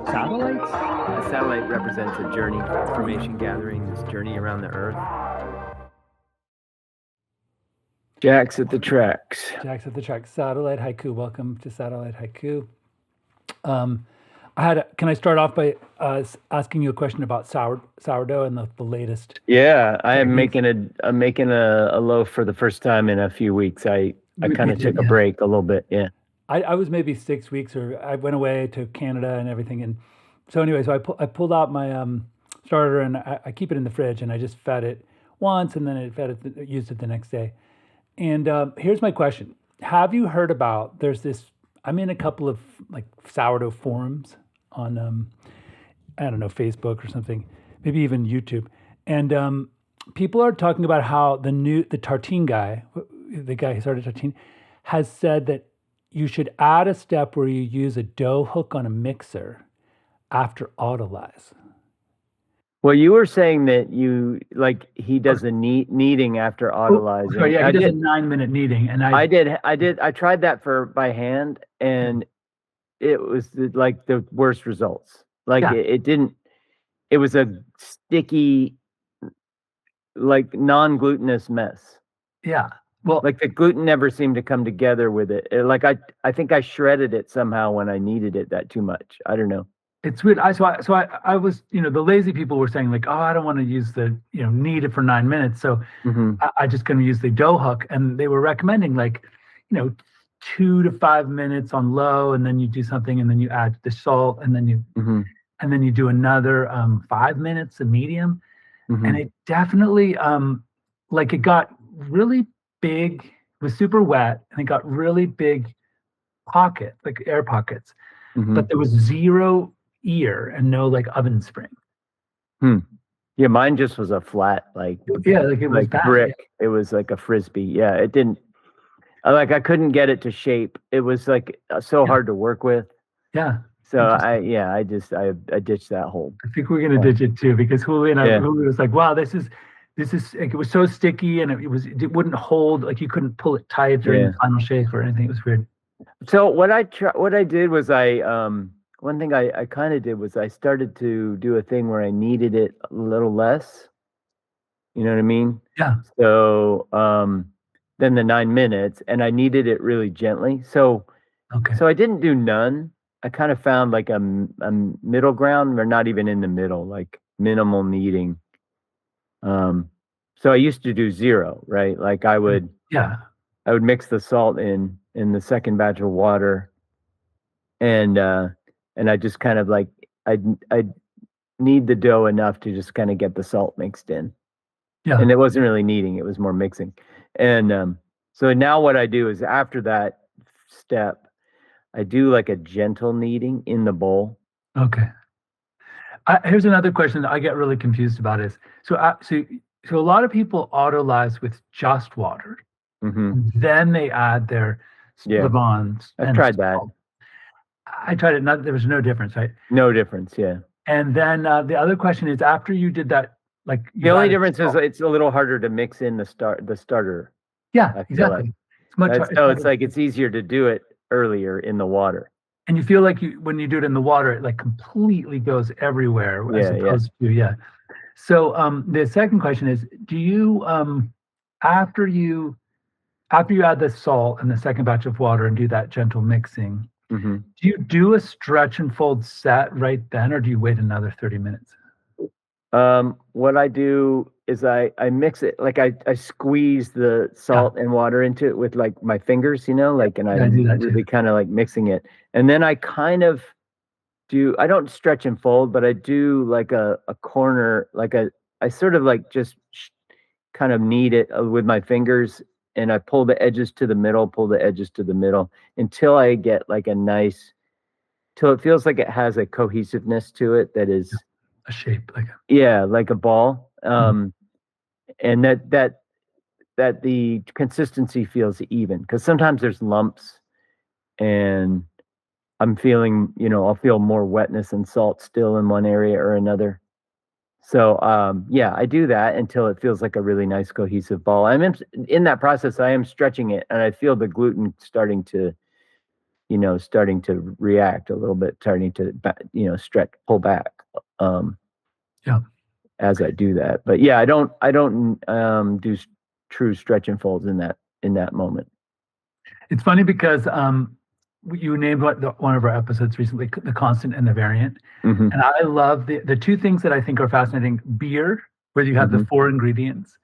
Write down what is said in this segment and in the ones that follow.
satellites? A satellite represents a journey, information gathering, this journey around the Earth. Jack's at the tracks. Jack's at the tracks. Satellite Haiku. Welcome to Satellite Haiku. Can I start off by asking you a question about sourdough and the latest? Yeah, I'm making a loaf for the first time in a few weeks. I kind of took a break a little bit. Yeah. I was maybe 6 weeks, or I went away to Canada and everything. And so anyway, so I pulled out my starter, and I keep it in the fridge, and I just fed it once, and then used it the next day. And here's my question. Have you heard about, I'm in a couple of like sourdough forums on, I don't know, Facebook or something, maybe even YouTube. And people are talking about how the Tartine guy, the guy who started Tartine, has said that you should add a step where you use a dough hook on a mixer after autolyze. Well, you were saying that he does a kneading after autolyzing. Sorry, yeah, he does a 9-minute kneading, and I tried that by hand, and it was like the worst results. Like it was a sticky, like non-glutinous mess. Yeah. Well, like the gluten never seemed to come together with it. Like I think I shredded it somehow when I kneaded it that too much. I don't know. It's weird. I was, the lazy people were saying like, oh, I don't want to use the, knead it for 9 minutes. So I just going to use the dough hook. And they were recommending 2 to 5 minutes on low, and then you do something, and then you add the salt, and then you do another 5 minutes of medium. And it definitely, it got really big, it was super wet, and it got really big pocket, like air pockets, but there was zero ear and no oven spring. Yeah, mine just was a flat it was bad, brick. Yeah. It was like a frisbee. Yeah, it didn't I couldn't get it to shape. It was so hard to work with. Yeah. So I ditched that whole. I think we're gonna ditch it too, because Julio was like, wow, this is it was so sticky, and it wouldn't hold, you couldn't pull it tight during the final shake or anything. It was weird. So what I did was one thing I kind of did was I started to do a thing where I kneaded it a little less. You know what I mean? Yeah. So then the 9 minutes, and I kneaded it really gently. So So I didn't do none. I kind of found a middle ground, or not even in the middle, like minimal kneading. So I used to do 0, right? Like I would mix the salt in the second batch of water, and I just kind of I'd knead the dough enough to just kind of get the salt mixed in. Yeah. And it wasn't really kneading, it was more mixing. And so now what I do is, after that step, I do a gentle kneading in the bowl. Okay. Here's another question that I get really confused about is, so a lot of people autolyze with just water. Then they add their levains. I've tried that. I tried it. There was no difference, right? No difference, yeah. And then the other question is, after you did that, the only difference is it's a little harder to mix in the starter. Yeah, exactly. It's much harder. It's it's easier to do it earlier in the water. And you feel when you do it in the water, it completely goes everywhere, as opposed to So the second question is, do you after you add the salt and the second batch of water and do that gentle mixing, do you do a stretch and fold set right then, or do you wait another 30 minutes? What I do is I mix it, I squeeze the salt and water into it with my fingers, and I really kind of mixing it. And then I kind of I don't stretch and fold, but I do a corner, I sort of just kind of knead it with my fingers, and I pull the edges to the middle, until I get till it feels like it has a cohesiveness to it that is a shape, like a ball. And that the consistency feels even, because sometimes there's lumps, and I'm feeling, I'll feel more wetness and salt still in one area or another. So I do that until it feels like a really nice cohesive ball. I'm in that process. I am stretching it, and I feel the gluten starting to, starting to react a little bit, starting to, stretch, pull back, as I do that. But yeah, I don't do true stretch and folds in that moment. It's funny because you named one of our episodes recently, the constant and the variant. Mm-hmm. And I love the two things that I think are fascinating: beer, where you have the 4 ingredients.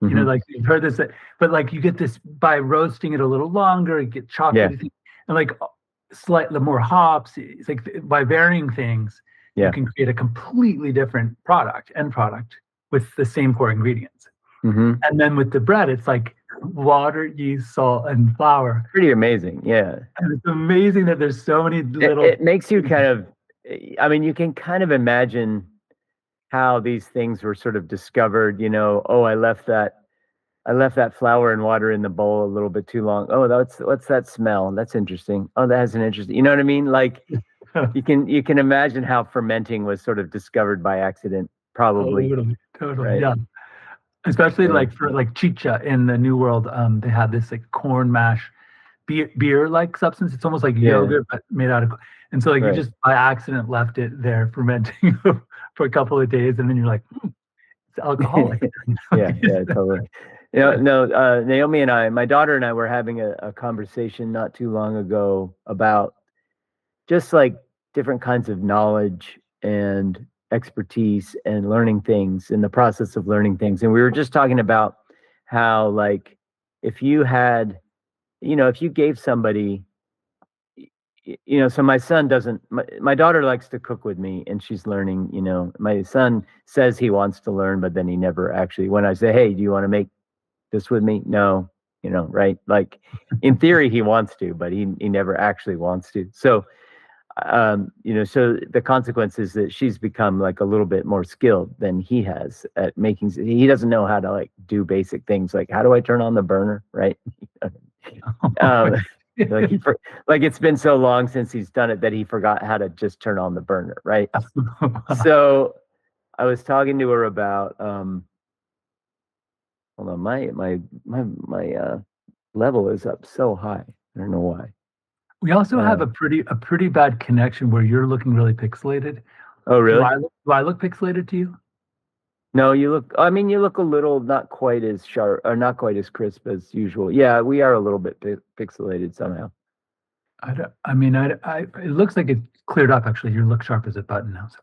Mm-hmm. Like you've heard this, but like you get this by roasting it a little longer, you get chocolatey, and like slightly more hops. It's like by varying things, you can create a completely different end product with the same 4 ingredients. Mm-hmm. And then with the bread, it's like water, yeast, salt, and flour. Pretty amazing, yeah. And it's amazing that there's so many little. It makes you kind of, I mean, you can kind of imagine how these things were sort of discovered. Oh, I left that flour and water in the bowl a little bit too long. Oh, what's that smell? That's interesting. Oh, that has an interesting. You know what I mean? Like, you can imagine how fermenting was sort of discovered by accident, probably. Totally, right? Yeah. Especially like for like chicha in the New World, they had this like corn mash beer like substance. It's almost like yogurt but made out of, and so like you just by accident left it there fermenting for a couple of days, and then you're like, it's alcoholic. yeah, totally. Naomi and my daughter and I were having a conversation not too long ago about just like different kinds of knowledge and expertise and learning things, in the process of learning things. And we were just talking about how, like, if you gave somebody, so my son doesn't, my daughter likes to cook with me and she's learning, my son says he wants to learn, but then he never actually, when I say, hey, do you want to make this with me? No, right? Like, in theory he wants to, but he never actually wants to. So so the consequence is that she's become like a little bit more skilled than he has at making. He doesn't know how to like do basic things like, how do I turn on the burner, right? Like it's been so long since he's done it that he forgot how to just turn on the burner, right? So I was talking to her about hold on, my level is up so high. I don't know why. We also have a pretty bad connection where you're looking really pixelated. Oh, really? Do I look pixelated to you? No, you look a little not quite as sharp or not quite as crisp as usual. Yeah, we are a little bit pixelated somehow. It looks like it's cleared up actually. You look sharp as a button now. So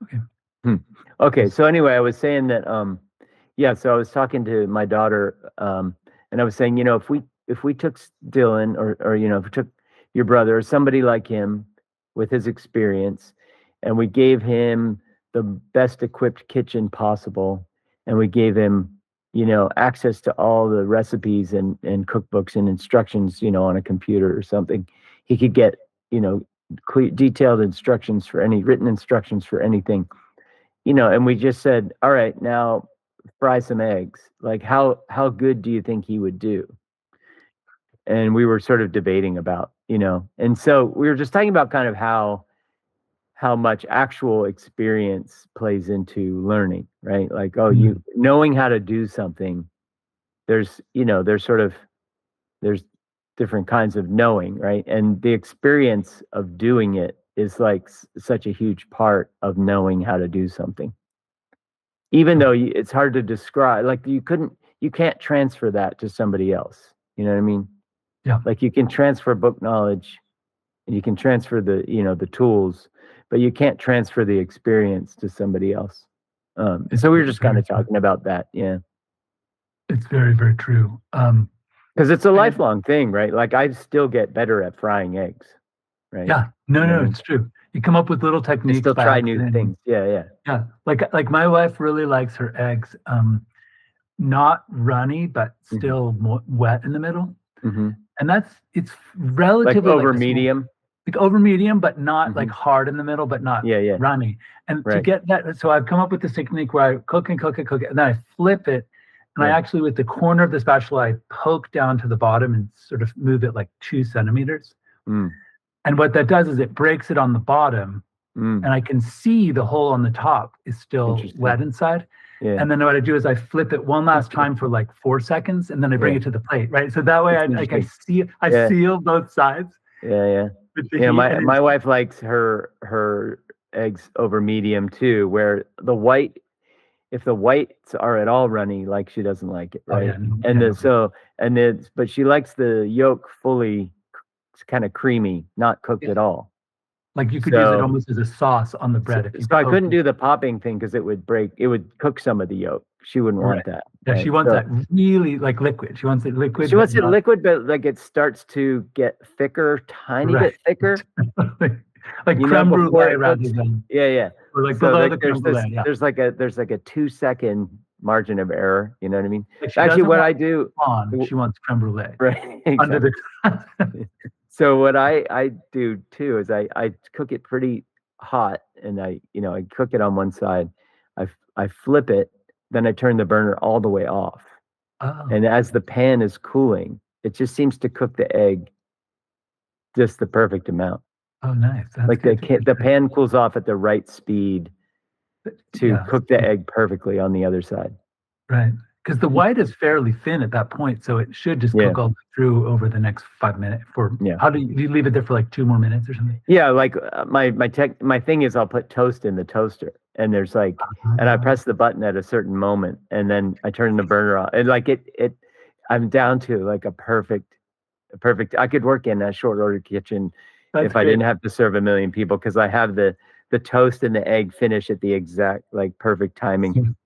okay. Okay, so anyway, I was saying that so I was talking to my daughter and I was saying, if we took Dylan or if we took your brother or somebody like him with his experience, and we gave him the best equipped kitchen possible, and we gave him, access to all the recipes and cookbooks and instructions, on a computer or something, he could get, detailed instructions for written instructions for anything, and we just said, all right, now fry some eggs. Like, how good do you think he would do? And we were sort of debating about, and so we were just talking about kind of how much actual experience plays into learning, right? Like, you knowing how to do something, there's different kinds of knowing, right? And the experience of doing it is like such a huge part of knowing how to do something. Even though it's hard to describe, like you can't transfer that to somebody else. You know what I mean? Yeah. Like you can transfer book knowledge and you can transfer the tools, but you can't transfer the experience to somebody else. So we were just kind of talking about that. Yeah. It's very, very true. Because it's a lifelong thing, right? Like I still get better at frying eggs, right? Yeah. No, it's true. You come up with little techniques. Still try new things. Yeah. Yeah. Like my wife really likes her eggs, not runny, but still wet in the middle. Mm-hmm. And it's relatively like over medium. Like over medium, but not like hard in the middle, but not runny. And to get that, so I've come up with this technique where I cook and then I flip it. And I actually, with the corner of the spatula, I poke down to the bottom and sort of move it like 2 centimeters. And what that does is it breaks it on the bottom, and I can see the hole on the top is still wet inside. Yeah. And then what I do is I flip it one last time for like 4 seconds, and then I bring it to the plate, right? So that way I seal both sides. Yeah. with the Yeah, heat. my wife likes her eggs over medium too, where if the whites are at all runny, like she doesn't like it, Oh right? yeah, no, And yeah, but she likes the yolk fully kind of creamy, not cooked yeah. at all. Like you could use it So almost as a sauce on the bread if you so I poke couldn't it. do the popping thing because it would cook some of the yolk. She wouldn't Right. want that. Yeah, Right. she wants So that really like liquid. She wants it liquid, she but wants it not liquid, but like it starts to get thicker, tiny right. bit thicker, Like creme before brulee it rather cooks. than, Yeah, yeah. or like So below like the creme brulee. Yeah. there's like a 2 second margin of error. You know what I mean? Like she Actually, doesn't what want I do, on, she wants creme brulee right? under Exactly. the. So what I do too is I cook it pretty hot, and I cook it on one side. I flip it, then I turn the burner all the way off. Oh, And as the pan is cooling, it just seems to cook the egg just the perfect amount. oh, nice. That's Like good. the pan cools off at the right speed to Yeah, cook the egg perfectly on the other side. right. Because the white is fairly thin at that point, so it should just Yeah. cook all the way through over the next 5 minutes. Yeah. How do you leave it there for like 2 more minutes or something? Yeah, like my thing is I'll put toast in the toaster, and there's like, and I press the button at a certain moment, and then I turn the burner off, and like I'm down to like a perfect. I could work in a short order kitchen if I didn't have to serve a million people, because I have the toast and the egg finish at the exact like perfect timing.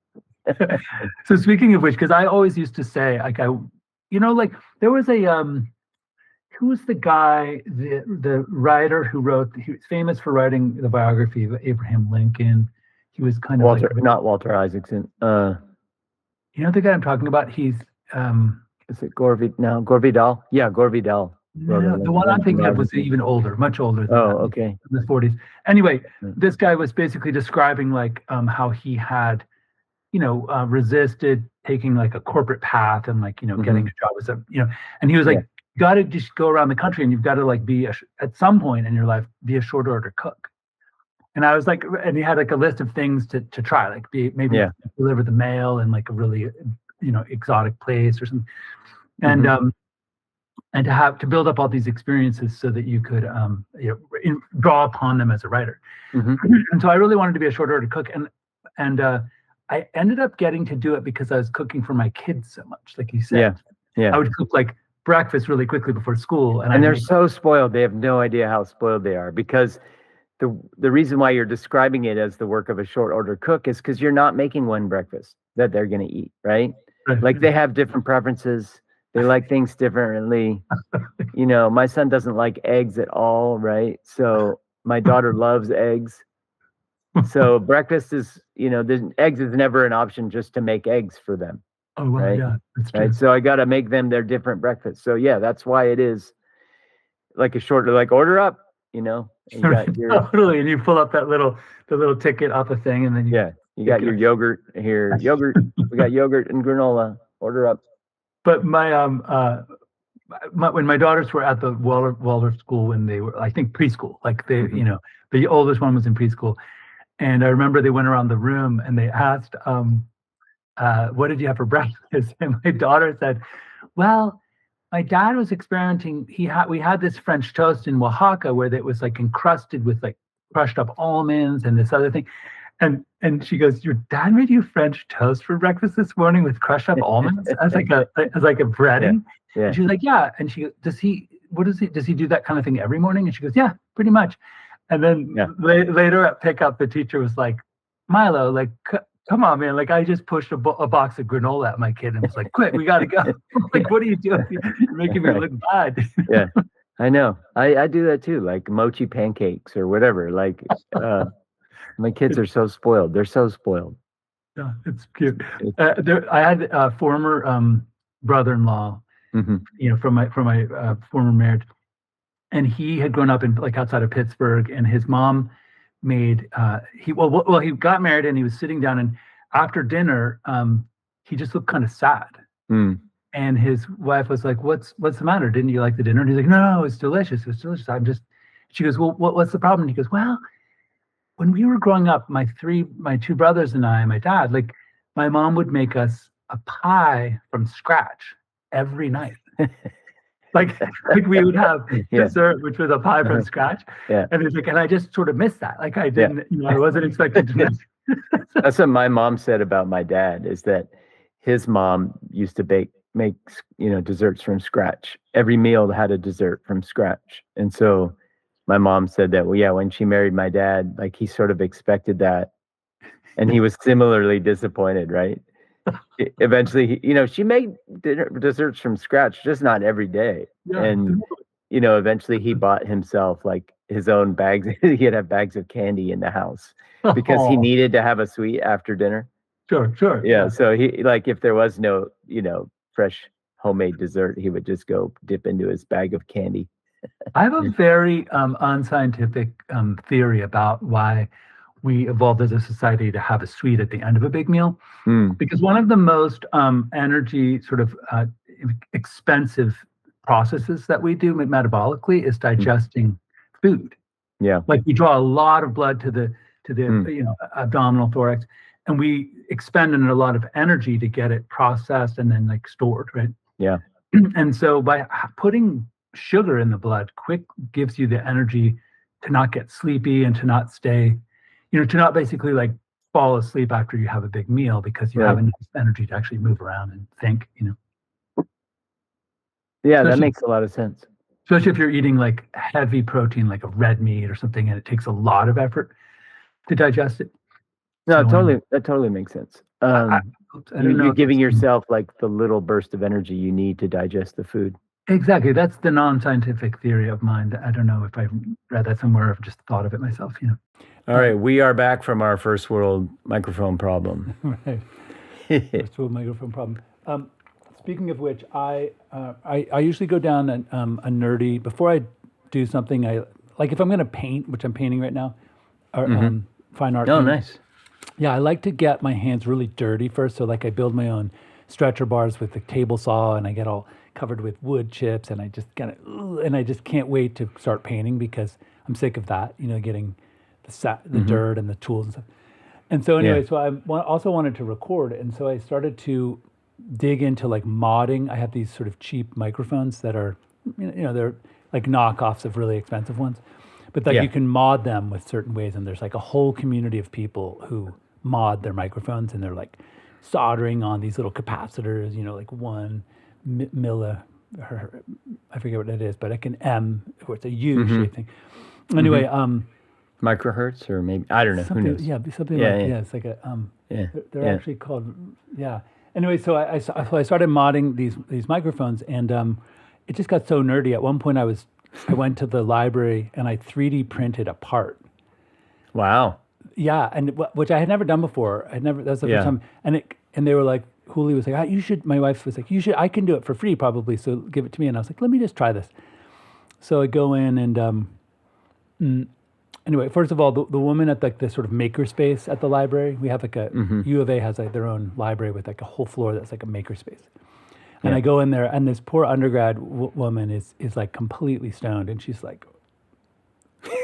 So speaking of which, because I always used to say, like like there was a who was the guy, the writer who wrote? He was famous for writing the biography of Abraham Lincoln. He was kind of not Walter Isaacson. You know the guy I'm talking about? He's is it Gore Vidal? Yeah, Gore Vidal. No, the one I'm thinking of was even older, much older than that, okay. in the 40s. Anyway, this guy was basically describing like how he had, resisted taking like a corporate path and like, getting a job as and he was like, you got to just go around the country and you've got to like be at some point in your life, be a short order cook. And I was like, and he had like a list of things to try, like maybe deliver the mail in like a really, exotic place or something. And to build up all these experiences so that you could draw upon them as a writer. And so I really wanted to be a short order cook, and I ended up getting to do it because I was cooking for my kids so much. Like you said, I would cook like breakfast really quickly before school, and they're so spoiled. They have no idea how spoiled they are, because the reason why you're describing it as the work of a short order cook is because you're not making one breakfast that they're going to eat, right? Like they have different preferences. They like things differently. My son doesn't like eggs at all, right? So my daughter loves eggs. So breakfast is, eggs is never an option just to make eggs for them. Oh, well, right? Yeah, that's true. Right. So I got to make them their different breakfasts. So yeah, that's why it is like a short, like order up, Totally. And you pull up the little ticket off a thing, and then you got your yogurt here. Yogurt. We got yogurt and granola. Order up. But when my daughters were at the Waldorf school, when they were, I think, preschool, like they, the oldest one was in preschool, and I remember they went around the room and they asked, "What did you have for breakfast?" And my daughter said, "Well, my dad was experimenting. We had this French toast in Oaxaca where it was like encrusted with like crushed up almonds and this other thing." And she goes, "Your dad made you French toast for breakfast this morning with crushed up almonds as like a breading?" Yeah. And she was like, "Yeah." And she goes, does he do that kind of thing every morning? And she goes, "Yeah, pretty much." And then later at pickup, the teacher was like, "Milo, like, come on, man. Like, I just pushed a box of granola at my kid and was like, quick, we got to go." Like, what are you doing? You're making me look bad. Yeah, I know. I do that too, like mochi pancakes or whatever. Like, my kids are so spoiled. They're so spoiled. Yeah, it's cute. I had a former brother-in-law, from my former marriage, and he had grown up in like outside of Pittsburgh, and his mom made he got married and he was sitting down, and after dinner, he just looked kind of sad. And his wife was like, "What's the matter? Didn't you like the dinner?" And he's like, "No, it's delicious. It's delicious. She goes, "Well, what's the problem?" And he goes, "Well, when we were growing up, my two brothers and I, and my dad, like my mom would make us a pie from scratch every night." like we would have dessert, which was a pie from scratch. Yeah. And it's like, and I just sort of missed that. Like I didn't, I wasn't expecting to miss. That's what my mom said about my dad, is that his mom used to make desserts from scratch. Every meal had a dessert from scratch. And so my mom said that, when she married my dad, like he sort of expected that. And he was similarly disappointed, right? Eventually, she made desserts from scratch, just not every day. Yeah. And, eventually he bought himself like his own bags. He'd have bags of candy in the house because he needed to have a sweet after dinner. Sure. Yeah. So he, like, if there was no, fresh homemade dessert, he would just go dip into his bag of candy. I have a very unscientific theory about why we evolved as a society to have a sweet at the end of a big meal. Because one of the most energy sort of expensive processes that we do metabolically is digesting food. Yeah. Like we draw a lot of blood to the abdominal thorax, and we expend a lot of energy to get it processed and then like stored, right? Yeah. And so by putting sugar in the blood quick gives you the energy to not get sleepy and to not stay, to not basically like fall asleep after you have a big meal, because you have enough energy to actually move around and think, Yeah, that makes a lot of sense. Especially if you're eating like heavy protein, like a red meat or something, and it takes a lot of effort to digest it. No, that totally makes sense. You're giving yourself like the little burst of energy you need to digest the food. Exactly. That's the non-scientific theory of mine. I don't know if I read that somewhere or I've just thought of it myself, All right, we are back from our first world microphone problem. Right. First world microphone problem. Speaking of which, I usually go down a nerdy, before I do something, like if I'm going to paint, which I'm painting right now, or fine art. Oh, nice. Yeah, I like to get my hands really dirty first. So like I build my own stretcher bars with the table saw, and I get all covered with wood chips, and I just I just can't wait to start painting because I'm sick of that, getting the dirt and the tools and stuff. And so anyway, so I also wanted to record, and so I started to dig into like modding. I have these sort of cheap microphones that are, they're like knockoffs of really expensive ones, but like you can mod them with certain ways, and there's like a whole community of people who mod their microphones, and they're like soldering on these little capacitors, like 1 milli, I forget what it is, but like an M, or it's a U shaped thing. Anyway, microhertz, or maybe, I don't know, who knows? Yeah, something it's like a they're actually called Anyway, so I started modding these microphones, and it just got so nerdy. At one point, I went to the library and I 3D printed a part. Wow. Yeah, and which I had never done before. That was the first time. And they were like, Huli was like, you should. My wife was like, you should. I can do it for free probably. So give it to me. And I was like, let me just try this. So I go in and anyway, first of all, the woman at like the sort of makerspace at the library, we have like a U of A has like their own library with like a whole floor that's like a makerspace. And I go in there, and this poor undergrad woman is like completely stoned, and she's like,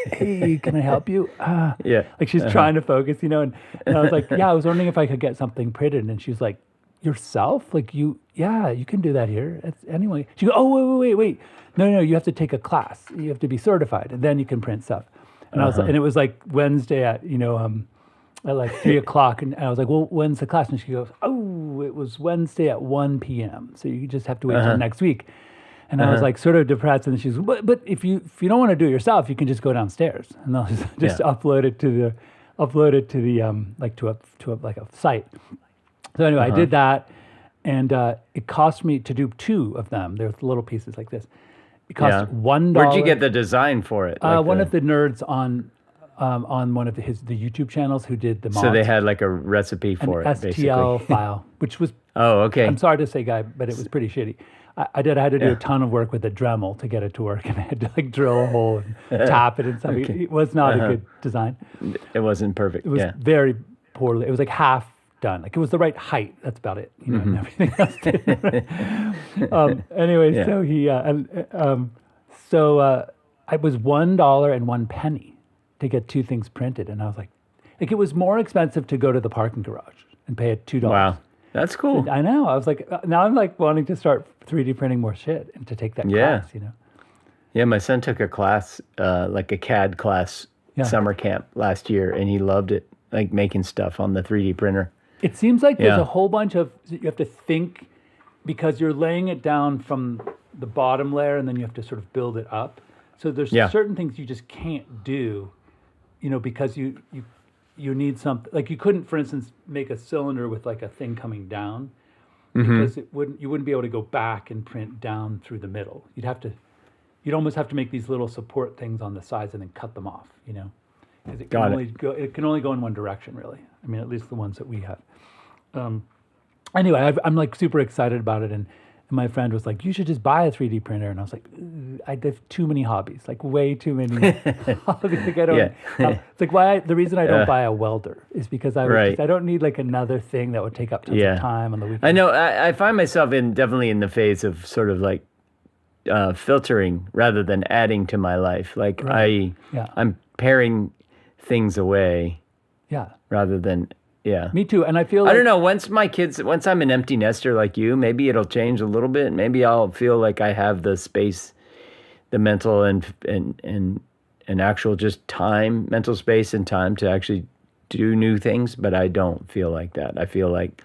hey, can I help you? Like she's trying to focus, and I was like, I was wondering if I could get something printed. And she's like, yourself? Like you can do that here. Anyway, she goes, oh, wait. No, you have to take a class. You have to be certified, and then you can print stuff. And I was, and it was like Wednesday at like 3:00, and I was like, well, when's the class? And she goes, oh, it was Wednesday at 1 p.m. So you just have to wait till next week. And I was like sort of depressed, and she's, but if you don't want to do it yourself, you can just go downstairs, and I'll just upload it to the like to a site. So anyway, I did that, and it cost me to do 2 of them. They're little pieces like this. It cost $1. Where'd you get the design for it? One of the nerds on one of the YouTube channels who did the mods. So they had like a recipe for it, basically. STL file, which was. Oh, okay. I'm sorry to say, guy, but it was pretty shitty. I had to do a ton of work with a Dremel to get it to work, and I had to like drill a hole and tap it and stuff. Okay. It was not a good design. It wasn't perfect. It was very poorly. It was like half done. Like it was the right height. That's about it. And everything else did. Anyway, so he it was $1.01 to get 2 things printed, and I was like it was more expensive to go to the parking garage and pay it $2. Wow. That's cool. I know. I was like, now I'm like wanting to start 3D printing more shit and to take that class, you know? Yeah, my son took a class, like a CAD class, summer camp last year, and he loved it, like making stuff on the 3D printer. It seems like there's a whole bunch of, you have to think, because you're laying it down from the bottom layer and then you have to sort of build it up. So there's certain things you just can't do, you know, because you need something, like you couldn't, for instance, make a cylinder with like a thing coming down because you wouldn't be able to go back and print down through the middle. You'd almost have to make these little support things on the sides and then cut them off, you know, because it can only go in one direction, really. I mean, at least the ones that we have. Anyway, I'm like super excited about it, and my friend was like, "You should just buy a 3D printer," and I was like, "I have too many hobbies, like way too many hobbies." Like I don't. It's like the reason I don't buy a welder is because I don't need like another thing that would take up tons of time on the weekend. I know. I find myself definitely in the phase of sort of like filtering rather than adding to my life. Like I'm paring things away. Yeah. Rather than. Yeah. Me too. And I feel like, I don't know, once I'm an empty nester like you, maybe it'll change a little bit. Maybe I'll feel like I have the space, the mental and actual just time, mental space and time to actually do new things, but I don't feel like that. I feel like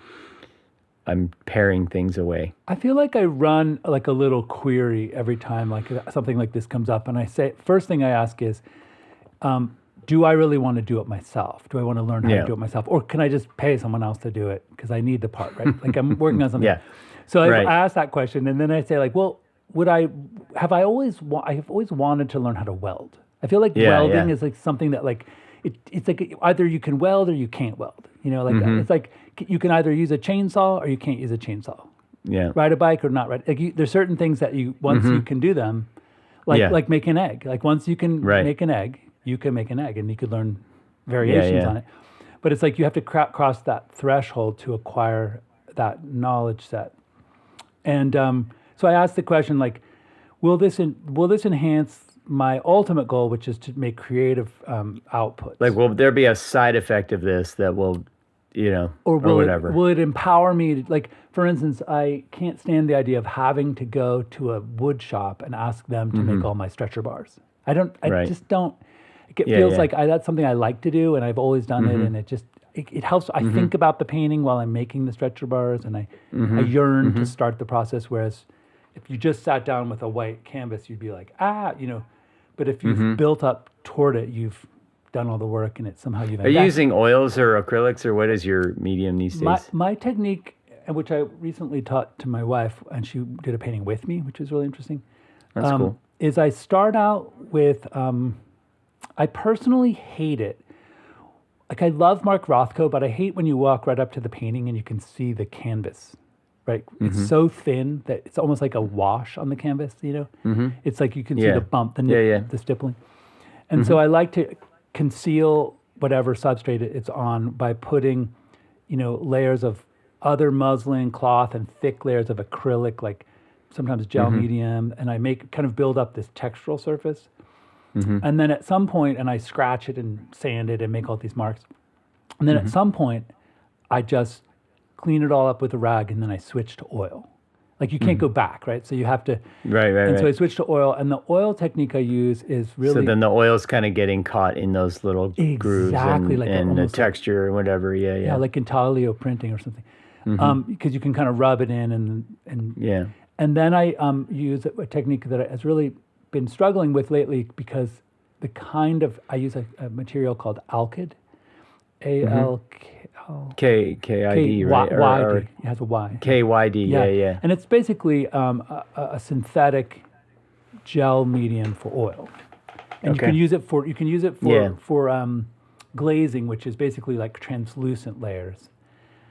I'm paring things away. I feel like I run like a little query every time like something like this comes up, and I say, first thing I ask is, do I really want to do it myself? Do I want to learn how to do it myself? Or can I just pay someone else to do it because I need the part, right? Like I'm working on something. So I ask that question, and then I say like, well, have I always wanted to learn how to weld. I feel like welding is like something that like, it's like either you can weld or you can't weld. You know, like it's like you can either use a chainsaw or you can't use a chainsaw. Yeah. Ride a bike or not ride. Like there's certain things that once you can do them, like make an egg. Like once you can make an egg, you can make an egg, and you could learn variations on it. But it's like you have to cross that threshold to acquire that knowledge set. And so I asked the question, like, will this enhance my ultimate goal, which is to make creative outputs? Like, will there be a side effect of this that will, you know, or whatever? Will it empower me? Like, for instance, I can't stand the idea of having to go to a wood shop and ask them to make all my stretcher bars. I just don't. It feels like that's something I like to do, and I've always done it, and it helps. I think about the painting while I'm making the stretcher bars, and I yearn to start the process. Whereas if you just sat down with a white canvas, you'd be like, you know. But if you've built up toward it, you've done all the work, and it's somehow you've. Are you using oils or acrylics, or what is your medium these days? My technique, which I recently taught to my wife, and she did a painting with me, which was really interesting. That's cool. Is I start out with. I personally hate it. Like I love Mark Rothko, but I hate when you walk right up to the painting and you can see the canvas, right? It's so thin that it's almost like a wash on the canvas, you know? It's like you can see the bump, the stippling. And so I like to conceal whatever substrate it's on by putting, you know, layers of other muslin, cloth, and thick layers of acrylic, like sometimes gel medium, and I build up this textural surface. And then at some point, and I scratch it and sand it and make all these marks. And then at some point, I just clean it all up with a rag, and then I switch to oil. Like you can't go back, right? So you have to. So I switch to oil, and the oil technique I use is really. So then the oil's kind of getting caught in those little grooves and the texture and whatever. Yeah, like intaglio printing or something, because you can kind of rub it in and then I use a technique that has really been struggling with lately because I use a material called alkyd, K-I-D, right? Or it has a Y. K-Y-D, yeah. And it's basically a synthetic gel medium for oil. And you can use it for glazing, which is basically like translucent layers.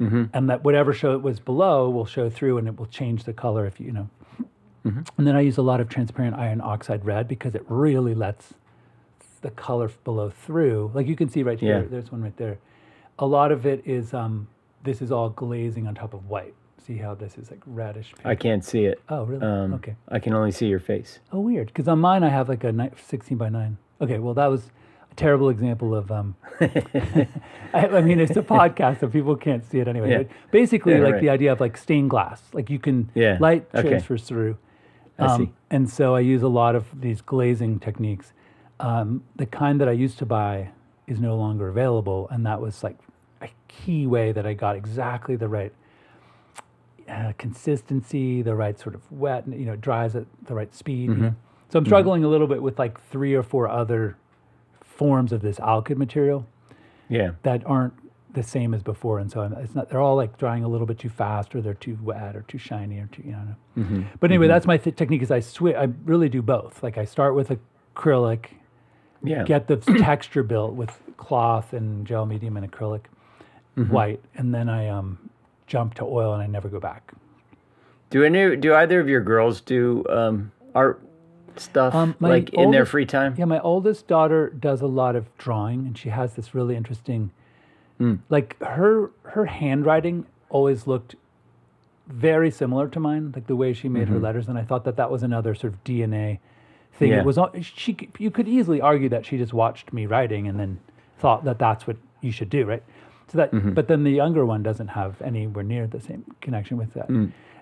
And that whatever was below will show through, and it will change the color if you know. And then I use a lot of transparent iron oxide red because it really lets the color below through. Like you can see right here, there's one right there. A lot of it is, this is all glazing on top of white. See how this is like reddish pink? I can't see it. Oh, really? Okay. I can only see your face. Oh, weird. Because on mine I have like a 16 by 9. Okay, well terrible example of I mean, it's a podcast, so people can't see it anyway. Yeah. But basically, Yeah, like right. the idea of like stained glass, like you can light transfers through. I see. And so I use a lot of these glazing techniques. The kind that I used to buy is no longer available, and that was like a key way that I got exactly the right consistency, the right sort of wet, it dries at the right speed. So I'm struggling a little bit with like 3 or 4 other forms of this alkyd material that aren't the same as before, and so it's not. They're all like drying a little bit too fast, or they're too wet, or too shiny, or too But anyway, that's my technique. Is I really do both. Like I start with acrylic, get the texture built with cloth and gel medium and acrylic white, and then I jump to oil, and I never go back. Do either of your girls do art stuff in their free time? Yeah, my oldest daughter does a lot of drawing, and she has this really interesting, like her handwriting always looked very similar to mine, like the way she made her letters, and I thought that was another sort of DNA thing. It was you could easily argue that she just watched me writing and then thought that that's what you should do, right? So that, but then the younger one doesn't have anywhere near the same connection with that.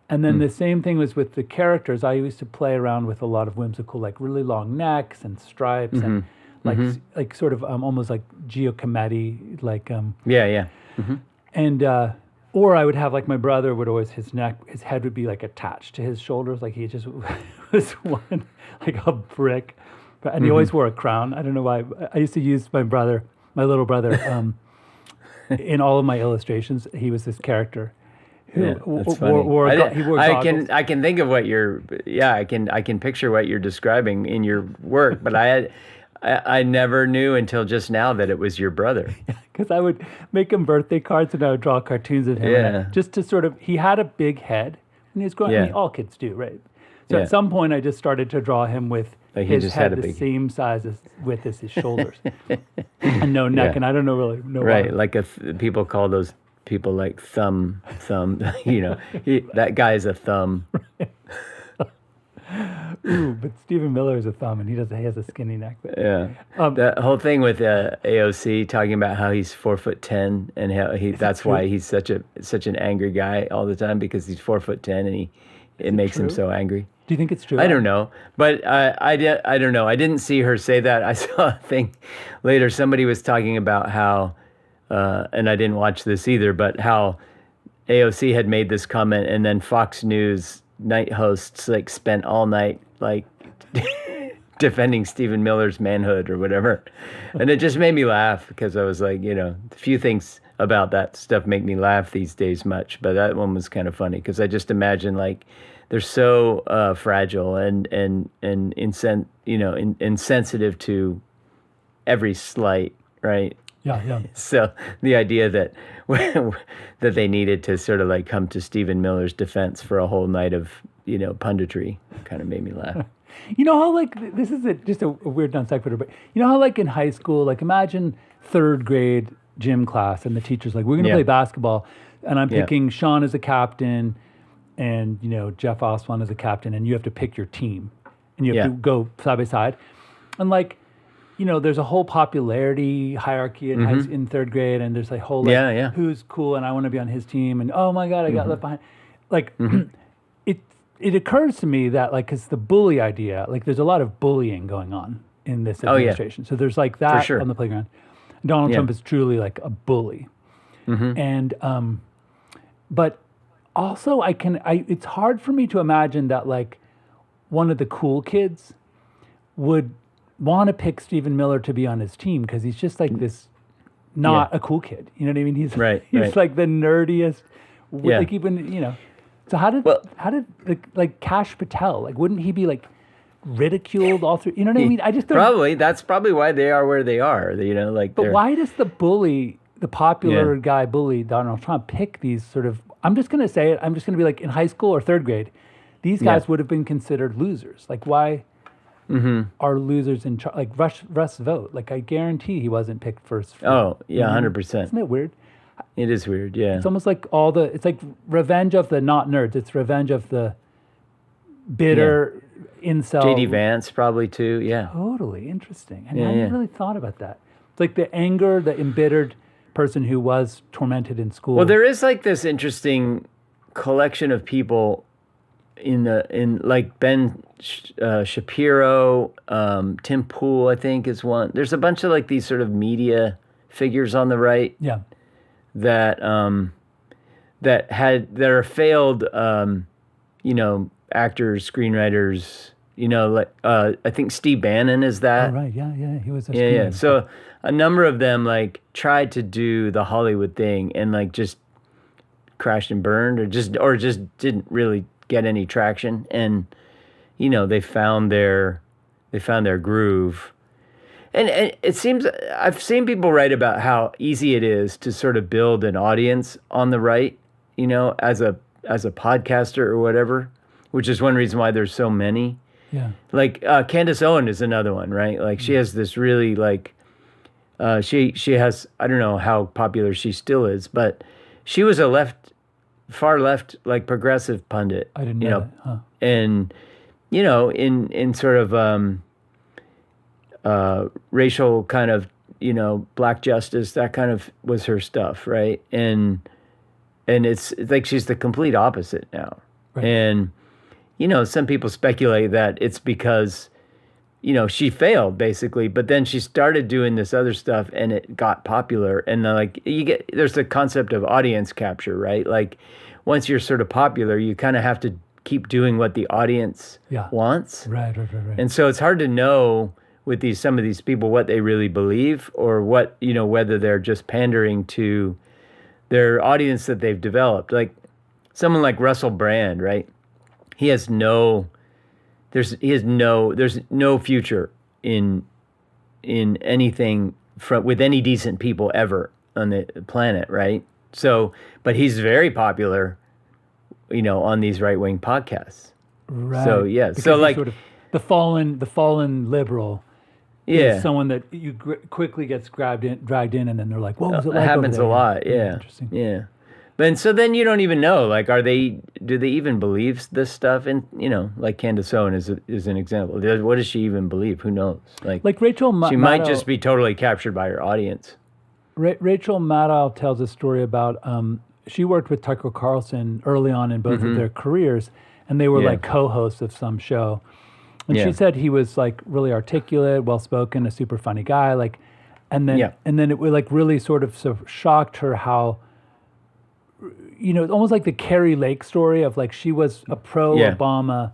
And then the same thing was with the characters. I used to play around with a lot of whimsical, like really long necks and stripes and like sort of almost like Giacometti, like and or I would have like my brother would always his head would be like attached to his shoulders, like he just was one like a brick, and he always wore a crown. I don't know why. I used to use my little brother, in all of my illustrations. He was this character. That's funny. I can think of what I can picture what you're describing in your work, but I never knew until just now that it was your brother. Because I would make him birthday cards and I would draw cartoons of him. Just to sort of, he had a big head when he was growing up. I mean, all kids do, right? So at some point I just started to draw him with his head the same size as his shoulders and no neck, and I don't know right, why. Like people call those people like thumb, that guy is a thumb. Ooh, but Stephen Miller is a thumb, and he has a skinny neck. But, the whole thing with AOC talking about how he's 4'10" and how that's why he's such an angry guy all the time, because he's 4'10" and it makes him so angry. Do you think it's true? I don't know, but I don't know. I didn't see her say that. I saw a thing later. Somebody was talking about how, and I didn't watch this either, but how AOC had made this comment, and then Fox News night hosts like spent all night like defending Stephen Miller's manhood or whatever, and it just made me laugh, because I was like, few things about that stuff make me laugh these days much, but that one was kind of funny, because I just imagine like they're so fragile and insensitive to every slight, right? Yeah. So the idea that that they needed to sort of like come to Stephen Miller's defense for a whole night of punditry kind of made me laugh. You know how like this is just a weird non sequitur, but you know how like in high school, like imagine 3rd grade gym class, and the teacher's like, we're going to play basketball, and I'm picking Sean as a captain, and Jeff Oswan as a captain, and you have to pick your team, and you have to go side by side, and like there's a whole popularity hierarchy in in 3rd grade, and there's like whole who's cool, and I want to be on his team, and oh my god, I got left behind, like it occurs to me that like, because the bully idea, like there's a lot of bullying going on in this administration, so there's like that on the playground. Donald Trump is truly like a bully, and but also it's hard for me to imagine that like one of the cool kids would want to pick Stephen Miller to be on his team, because he's just like this not a cool kid, you know what I mean? He's like the nerdiest, like even so how did like Kash Patel, like wouldn't he be like ridiculed all through, you know what I mean? I just don't, that's probably why they are where they are, but why does the popular guy bully Donald Trump pick these sort of, I'm just going to say it, I'm just going to be like, in high school or 3rd grade, these guys would have been considered losers. Like why are losers in charge? Like Russ Vogt, like I guarantee he wasn't picked first. 100%. Isn't it weird? It is weird, yeah. It's almost like it's like revenge of the not nerds. It's revenge of the bitter incel. J.D. Vance probably too, yeah. Totally interesting. I hadn't really thought about that. It's like the anger, the embittered person who was tormented in school. Well, there is like this interesting collection of people in like Ben Shapiro, Tim Pool, I think is one. There's a bunch of like these sort of media figures on the right. Yeah. That are failed, actors, screenwriters. Like I think Steve Bannon is that. Oh, right. Yeah. He was a screenwriter. Yeah. So a number of them like tried to do the Hollywood thing and like just crashed and burned, or just didn't really get any traction. And they found their groove. And it seems I've seen people write about how easy it is to sort of build an audience on the right, as a podcaster or whatever, which is one reason why there's so many. Yeah. Like Candace Owen is another one, right? Like she has this really like she has, I don't know how popular she still is, but she was a far left like progressive pundit. I didn't know that. Huh. And in sort of racial kind of, black justice, that kind of was her stuff, right? And it's like she's the complete opposite now. Right. And, some people speculate that it's because, she failed basically, but then she started doing this other stuff and it got popular. And like there's the concept of audience capture, right? Like once you're sort of popular, you kind of have to keep doing what the audience wants. Right. And so it's hard to know with some of these people what they really believe, or what, whether they're just pandering to their audience that they've developed. Like someone like Russell Brand, right? There's no future in anything with any decent people ever on the planet, right? So, but he's very popular, on these right-wing podcasts. Right. So yeah, because so like sort of the fallen liberal. Yeah. Is someone that you quickly gets dragged in, and then they're like, "What was it like?" It happens a lot. Yeah. Interesting. Yeah. But so then you don't even know, like, do they even believe this stuff? And like Candace Owen is an example. What does she even believe? Who knows? Like Rachel she might just be totally captured by her audience. Rachel Maddow tells a story about she worked with Tucker Carlson early on in both of their careers, and they were like co-hosts of some show. And she said he was like really articulate, well-spoken, a super funny guy. Like, and then it would like really sort of shocked her how, almost like the Carrie Lake story of like she was a pro-Obama,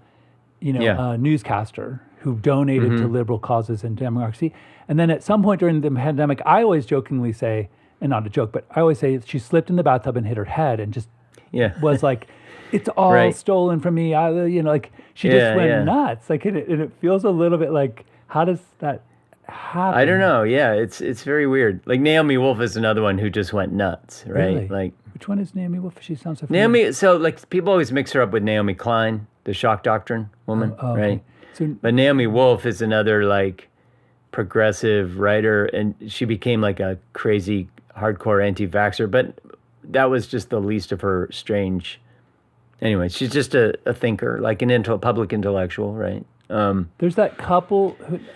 newscaster who donated to liberal causes and democracy. And then at some point during the pandemic, I always jokingly say, and not a joke, but I always say she slipped in the bathtub and hit her head and just was like, it's all stolen from me. Like she just went nuts. Like, and it feels a little bit like, how does that happen? I don't know. Yeah, it's very weird. Like Naomi Wolf is another one who just went nuts, right? Really? Like, which one is Naomi Wolf? She sounds so familiar. Naomi. So like people always mix her up with Naomi Klein, the shock doctrine woman, right? Okay. So, but Naomi Wolf is another like progressive writer, and she became like a crazy hardcore anti-vaxxer, but that was just the least of her strange. Anyway, she's just a thinker, like an public intellectual, right? There's that couple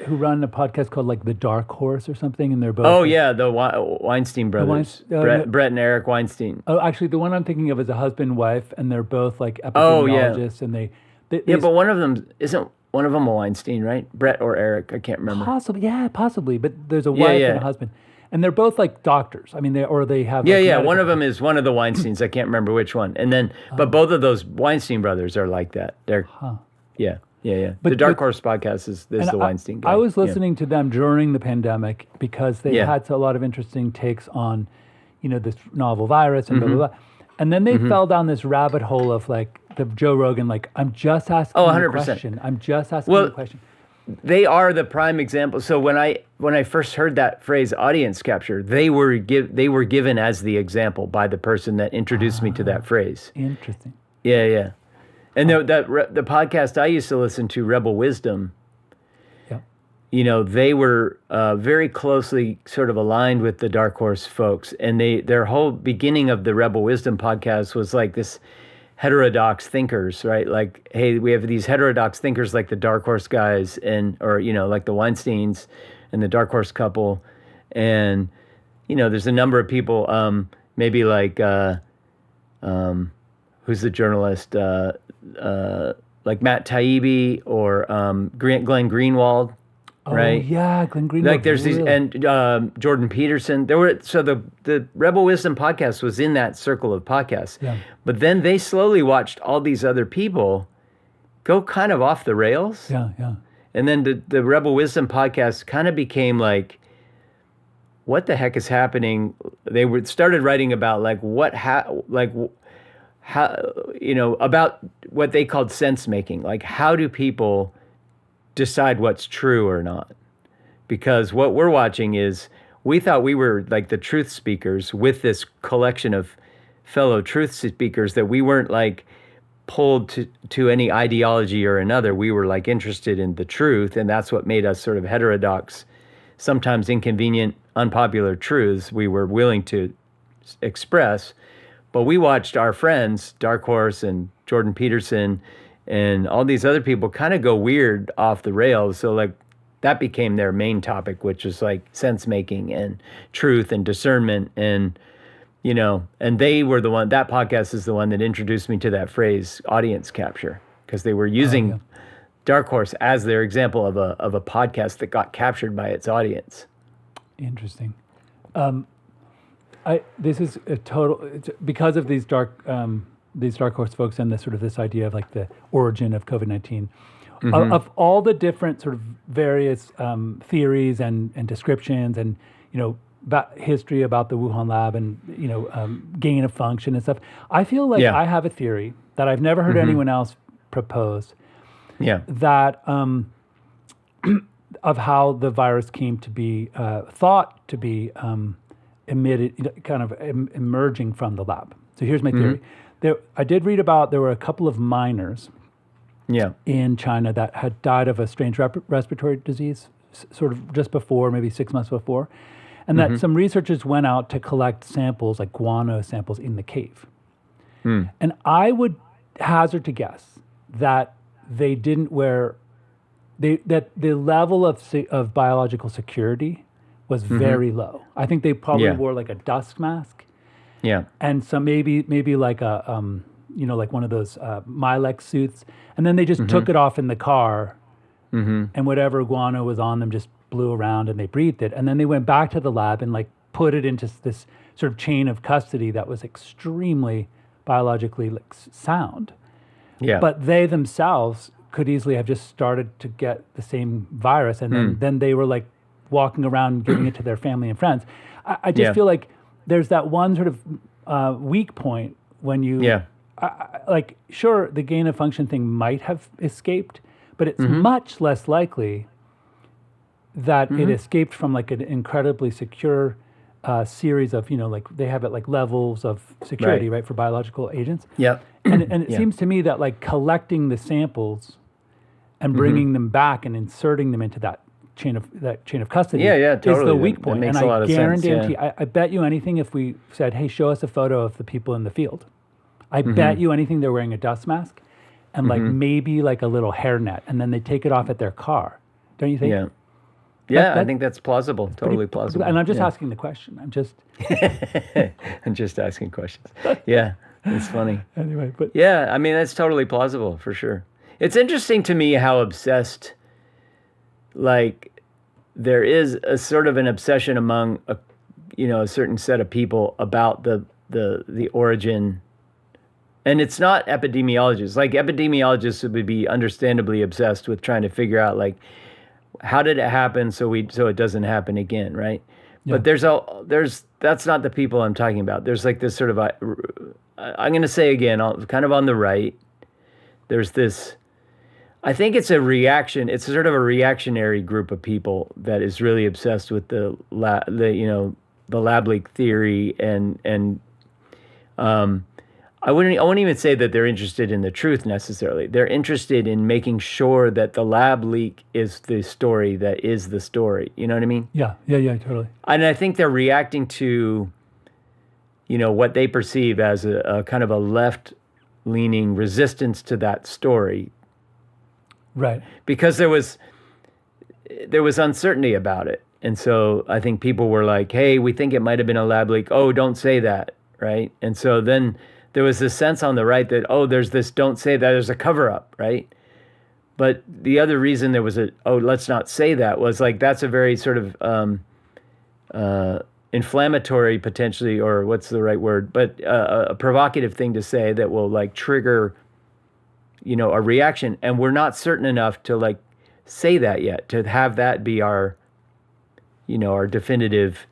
who run a podcast called like The Dark Horse or something, and they're both. Oh yeah, the Weinstein brothers, Brett and Eric Weinstein. Oh, actually, the one I'm thinking of is a husband and wife, and they're both like epidemiologists, and they but one of them isn't. One of them a Weinstein, right? Brett or Eric, I can't remember. Possibly, but there's a wife and a husband. And they're both like doctors. I mean, they have. One of them is one of the Weinsteins. I can't remember which one. And then, but both of those Weinstein brothers are like that. They're, yeah. But the Dark Horse podcast is the Weinstein guy. I was listening to them during the pandemic because they had a lot of interesting takes on, this novel virus and blah blah blah. And then they fell down this rabbit hole of like the Joe Rogan, like I'm just asking a question. I'm just asking a question. They are the prime example. So when I first heard that phrase "audience capture," they were given as the example by the person that introduced me to that phrase. Interesting. Yeah. And the podcast I used to listen to, Rebel Wisdom. Yeah. They were very closely sort of aligned with the Dark Horse folks, and their whole beginning of the Rebel Wisdom podcast was like this. Heterodox thinkers, right? Like, hey, we have these heterodox thinkers like the Dark Horse guys, or like the Weinsteins and the Dark Horse couple, And, there's a number of people, maybe like, who's the journalist, like Matt Taibbi or Glenn Greenwald, right? Oh yeah, Glenn Greenwald. Like there's these, and Jordan Peterson. So the Rebel Wisdom podcast was in that circle of podcasts. Yeah. But then they slowly watched all these other people go kind of off the rails. Yeah, yeah. And then the Rebel Wisdom podcast kind of became like, what the heck is happening? They started writing about like how about what they called sense making. Like, how do people decide what's true or not? Because what we're watching is, we thought we were like the truth speakers with this collection of fellow truth speakers, that we weren't like pulled to any ideology or another. We were like interested in the truth, and that's what made us sort of heterodox, sometimes inconvenient, unpopular truths we were willing to express. But we watched our friends, Dark Horse and Jordan Peterson and all these other people, kind of go weird off the rails. So like that became their main topic, which was like sense making and truth and discernment. And, and they were that podcast is the one that introduced me to that phrase, audience capture, because they were using Dark Horse as their example of a podcast that got captured by its audience. Interesting. This is a total, because of these dark horse folks and this idea of like the origin of COVID-19. Mm-hmm. Of all the different sort of various theories and descriptions and about history about the Wuhan lab and gain of function and stuff, I feel like I have a theory that I've never heard anyone else propose. Yeah. That of how the virus came to be thought to be emitted, kind of emerging from the lab. So here's my theory. I did read about, there were a couple of miners in China that had died of a strange respiratory disease, sort of just before, maybe 6 months before, and that some researchers went out to collect samples, like guano samples, in the cave. And I would hazard to guess that they didn't wear, that the level of biological security was very low. I think they probably wore like a dust mask. Yeah. And some maybe like a like one of those Milex suits, and then they just took it off in the car, and whatever guano was on them just blew around and they breathed it, and then they went back to the lab and like put it into this sort of chain of custody that was extremely biologically like sound. Yeah. But they themselves could easily have just started to get the same virus, and then they were like walking around giving it to their family and friends. I just feel like there's that one sort of weak point when you, like, sure, the gain of function thing might have escaped, but it's much less likely that it escaped from like an incredibly secure series of, like they have it like levels of security, right, for biological agents. Yeah. And it seems to me that like collecting the samples and bringing them back and inserting them into that chain of custody totally. is the weak point. That makes and a lot of sense. Guarantee, I bet you anything if we said, hey, show us a photo of the people in the field. I bet you anything they're wearing a dust mask and like maybe like a little hairnet, and then they take it off at their car. Don't you think? Yeah. Yeah, I think that's plausible. Totally plausible. And I'm just asking the question. I'm just asking questions. Yeah, it's funny. Anyway, but yeah, I mean, that's totally plausible for sure. It's interesting to me how obsessed, like, there is a sort of an obsession among a certain set of people about the origin. And it's not epidemiologists. Like, epidemiologists would be understandably obsessed with trying to figure out, like, how did it happen so it doesn't happen again, right? Yeah. But that's not the people I'm talking about. There's like this sort of, I'm going to say again, kind of on the right, there's this, I think it's a reaction. It's sort of a reactionary group of people that is really obsessed with the lab leak theory, and I wouldn't even say that they're interested in the truth necessarily. They're interested in making sure that the lab leak is the story that is the story. You know what I mean? Yeah, totally. And I think they're reacting to, what they perceive as a kind of a left-leaning resistance to that story. Right. Because there was uncertainty about it. And so I think people were like, hey, we think it might have been a lab leak. Oh, don't say that, right? And so then there was this sense on the right that, oh, there's this don't say that, there's a cover up, right? But the other reason there was let's not say that was like, that's a very sort of inflammatory potentially, or what's the right word, but a provocative thing to say that will like trigger, a reaction. And we're not certain enough to like say that yet, to have that be our definitive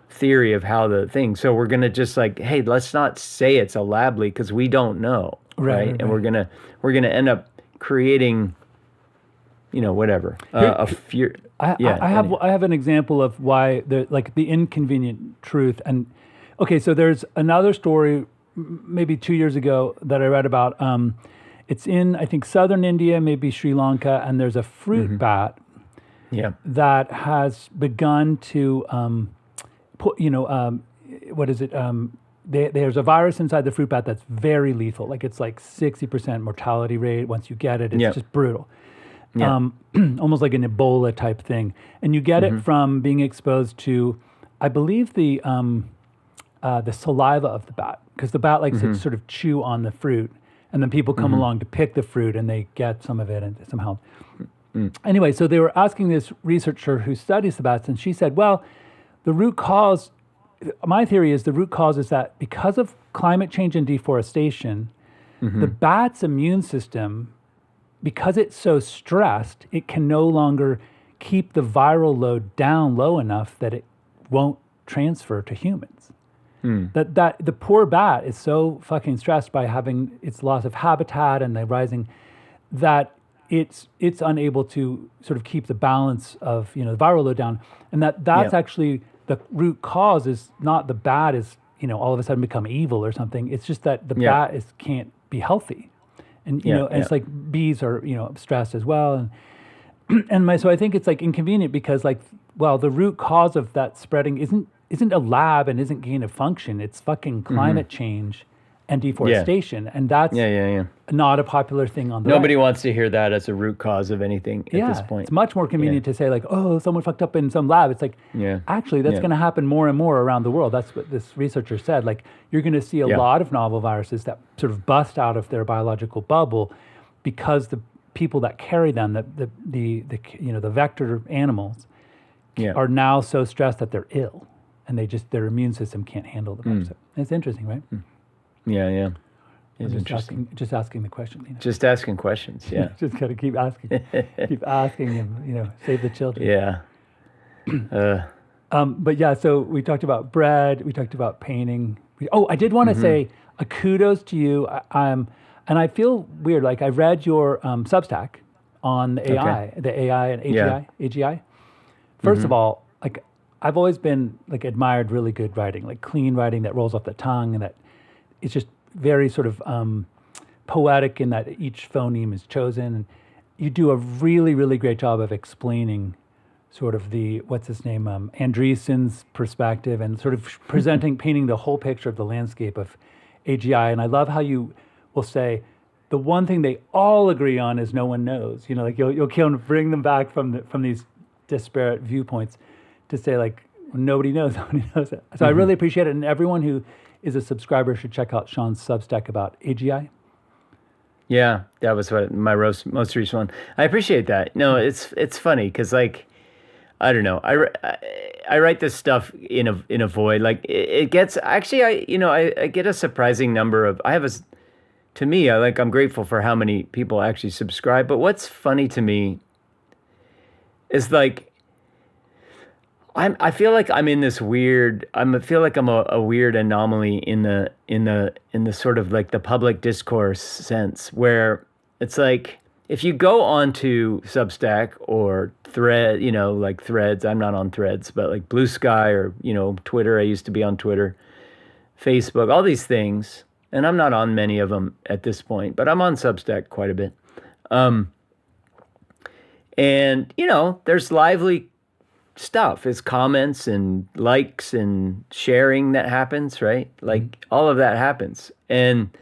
theory of how the thing. So we're going to just like, hey, let's not say it's a lab leak because we don't know. Right. And we're going to end up creating, whatever, a fear. I have an example of why the inconvenient truth. And okay, so there's another story maybe 2 years ago that I read about. It's in, I think, southern India, maybe Sri Lanka, and there's a fruit bat that has begun to what is it? There's a virus inside the fruit bat that's very lethal. Like it's like 60% mortality rate. Once you get it, it's just brutal. Almost like an Ebola type thing. And you get it from being exposed to, I believe, the saliva of the bat, because the bat likes to sort of chew on the fruit, and then people come along to pick the fruit and they get some of it and somehow. Anyway, so they were asking this researcher who studies the bats, and she said, well, the root cause, my theory is the root cause is that because of climate change and deforestation, the bat's immune system, because it's so stressed, it can no longer keep the viral load down low enough that it won't transfer to humans. That the poor bat is so fucking stressed by having its loss of habitat and the rising, that it's unable to sort of keep the balance of the viral load down, and that's actually the root cause is not the bat is all of a sudden become evil or something. It's just that the bat can't be healthy, and and it's like bees are stressed as well, and so I think it's like inconvenient because the root cause of that spreading isn't a lab and isn't gain of function. It's fucking climate change and deforestation, and that's not a popular thing on the Nobody right. wants to hear that as a root cause of anything at this point. It's much more convenient to say like, oh, someone fucked up in some lab. It's like, actually, that's going to happen more and more around the world. That's what this researcher said. Like, you're going to see a lot of novel viruses that sort of bust out of their biological bubble because the people that carry them, the vector animals, are now so stressed that they're ill, and their immune system can't handle the virus. It's interesting, right? Yeah. It's just asking the question. Just asking questions, yeah. Just got to keep asking and, save the children. Yeah. But yeah, so we talked about bread, we talked about painting. I did want to say a kudos to you. And I feel weird. Like I read your Substack on the AI, the AI and AGI. First of all, like I've always been like admired really good writing, like clean writing that rolls off the tongue and that it's just very sort of poetic in that each phoneme is chosen. And you do a really, really great job of explaining sort of Andreessen's perspective and sort of painting the whole picture of the landscape of AGI. And I love how you will say, the one thing they all agree on is no one knows. Like you'll bring them back from these disparate viewpoints to say like, nobody knows it. So I really appreciate it. And everyone who is a subscriber should check out Sean's Substack about AGI. Yeah, that was my most recent one. I appreciate that. No, it's funny because like, I don't know. I write this stuff in a void. Like it gets actually I get a surprising number of. I'm grateful for how many people actually subscribe. But what's funny to me is like I feel like I'm in this weird. I feel like I'm a weird anomaly in the sort of like the public discourse sense where it's like if you go onto Substack or Thread, like Threads. I'm not on Threads, but like Blue Sky or Twitter. I used to be on Twitter, Facebook, all these things, and I'm not on many of them at this point, but I'm on Substack quite a bit. And there's lively stuff. It's comments and likes and sharing that happens, right? Like all of that happens. And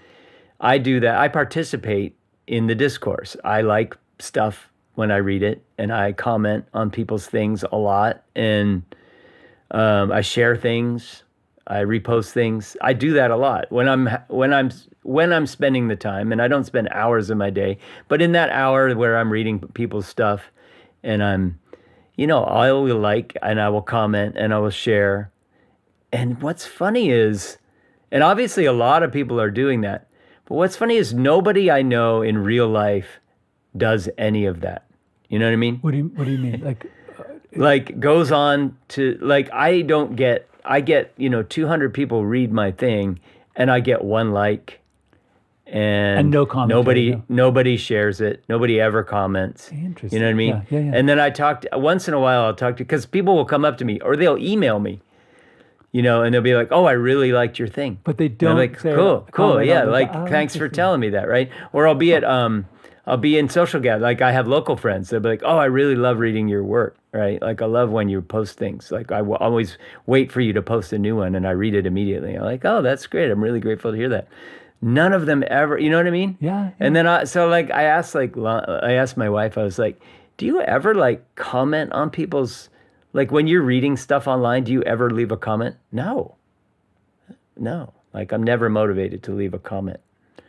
I do that. I participate in the discourse. I like stuff when I read it, and I comment on people's things a lot, and I share things, I repost things. I do that a lot when I'm spending the time, and I don't spend hours of my day, but in that hour where I'm reading people's stuff, and I will like, and I will comment, and I will share. And what's funny is, and obviously a lot of people are doing that, but what's funny is nobody I know in real life does any of that. You know what I mean? What do you mean? Like goes on to, like, I get 200 people read my thing, and I get one like, and no commentary. Nobody shares it. Nobody ever comments. Interesting. You know what I mean? Yeah. And then once in a while I'll talk to, because people will come up to me or they'll email me, and they'll be like, "Oh, I really liked your thing." But they don't. Like, cool, yeah. Like, thanks for telling me that, right? Or I'll be in social gatherings. Like, I have local friends. They'll be like, "Oh, I really love reading your work," right? Like, I love when you post things. Like, I will always wait for you to post a new one, and I read it immediately. I'm like, "Oh, that's great. I'm really grateful to hear that." None of them ever, you know what I mean? Yeah. And then I asked my wife, I was like, "Do you ever like comment on people's, like when you're reading stuff online, do you ever leave a comment?" No. Like, I'm never motivated to leave a comment.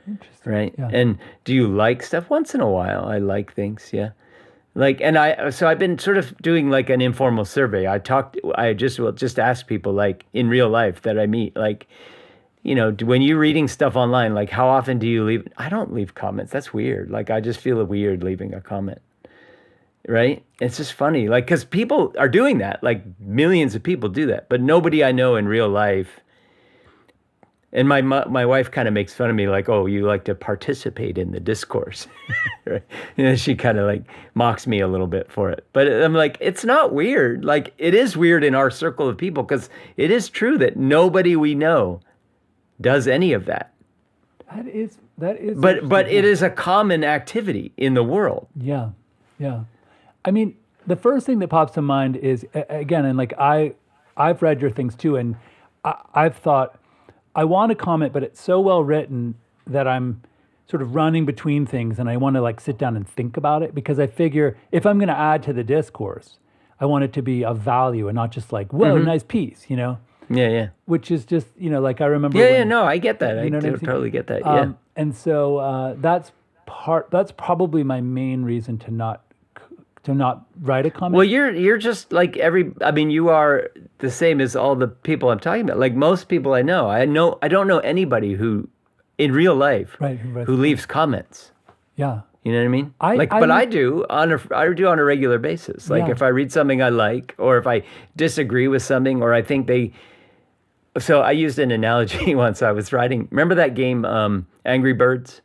Interesting. Right. Yeah. And do you like stuff? Once in a while, I like things. Yeah. Like, and I've been sort of doing like an informal survey. I just ask people, like, in real life that I meet, like, when you're reading stuff online, like, how often do you leave? I don't leave comments. That's weird. Like, I just feel weird leaving a comment. Right? It's just funny. Like, because people are doing that. Like, millions of people do that. But nobody I know in real life. And my wife kind of makes fun of me, like, "Oh, you like to participate in the discourse." Right? She kind of like mocks me a little bit for it. But I'm like, it's not weird. Like, it is weird in our circle of people, because it is true that nobody we know does any of that. That is. But it is a common activity in the world. Yeah. I mean, the first thing that pops to mind is, again, and like I've read your things too, and I've thought, I want to comment, but it's so well written that I'm sort of running between things, and I want to like sit down and think about it, because I figure if I'm going to add to the discourse, I want it to be of value and not just like, "Whoa, nice piece," Yeah. Which is just, like I remember. No, I get that. I totally get that. Yeah. And so that's probably my main reason to not write a comment. Well, you're just like you are the same as all the people I'm talking about. Like, most people I don't know anybody who, in real life, who leaves comments. Yeah. You know what I mean? But I do on a regular basis. Like, if I read something I like, or if I disagree with something, or I think so I used an analogy once. I was writing. Remember that game, Angry Birds?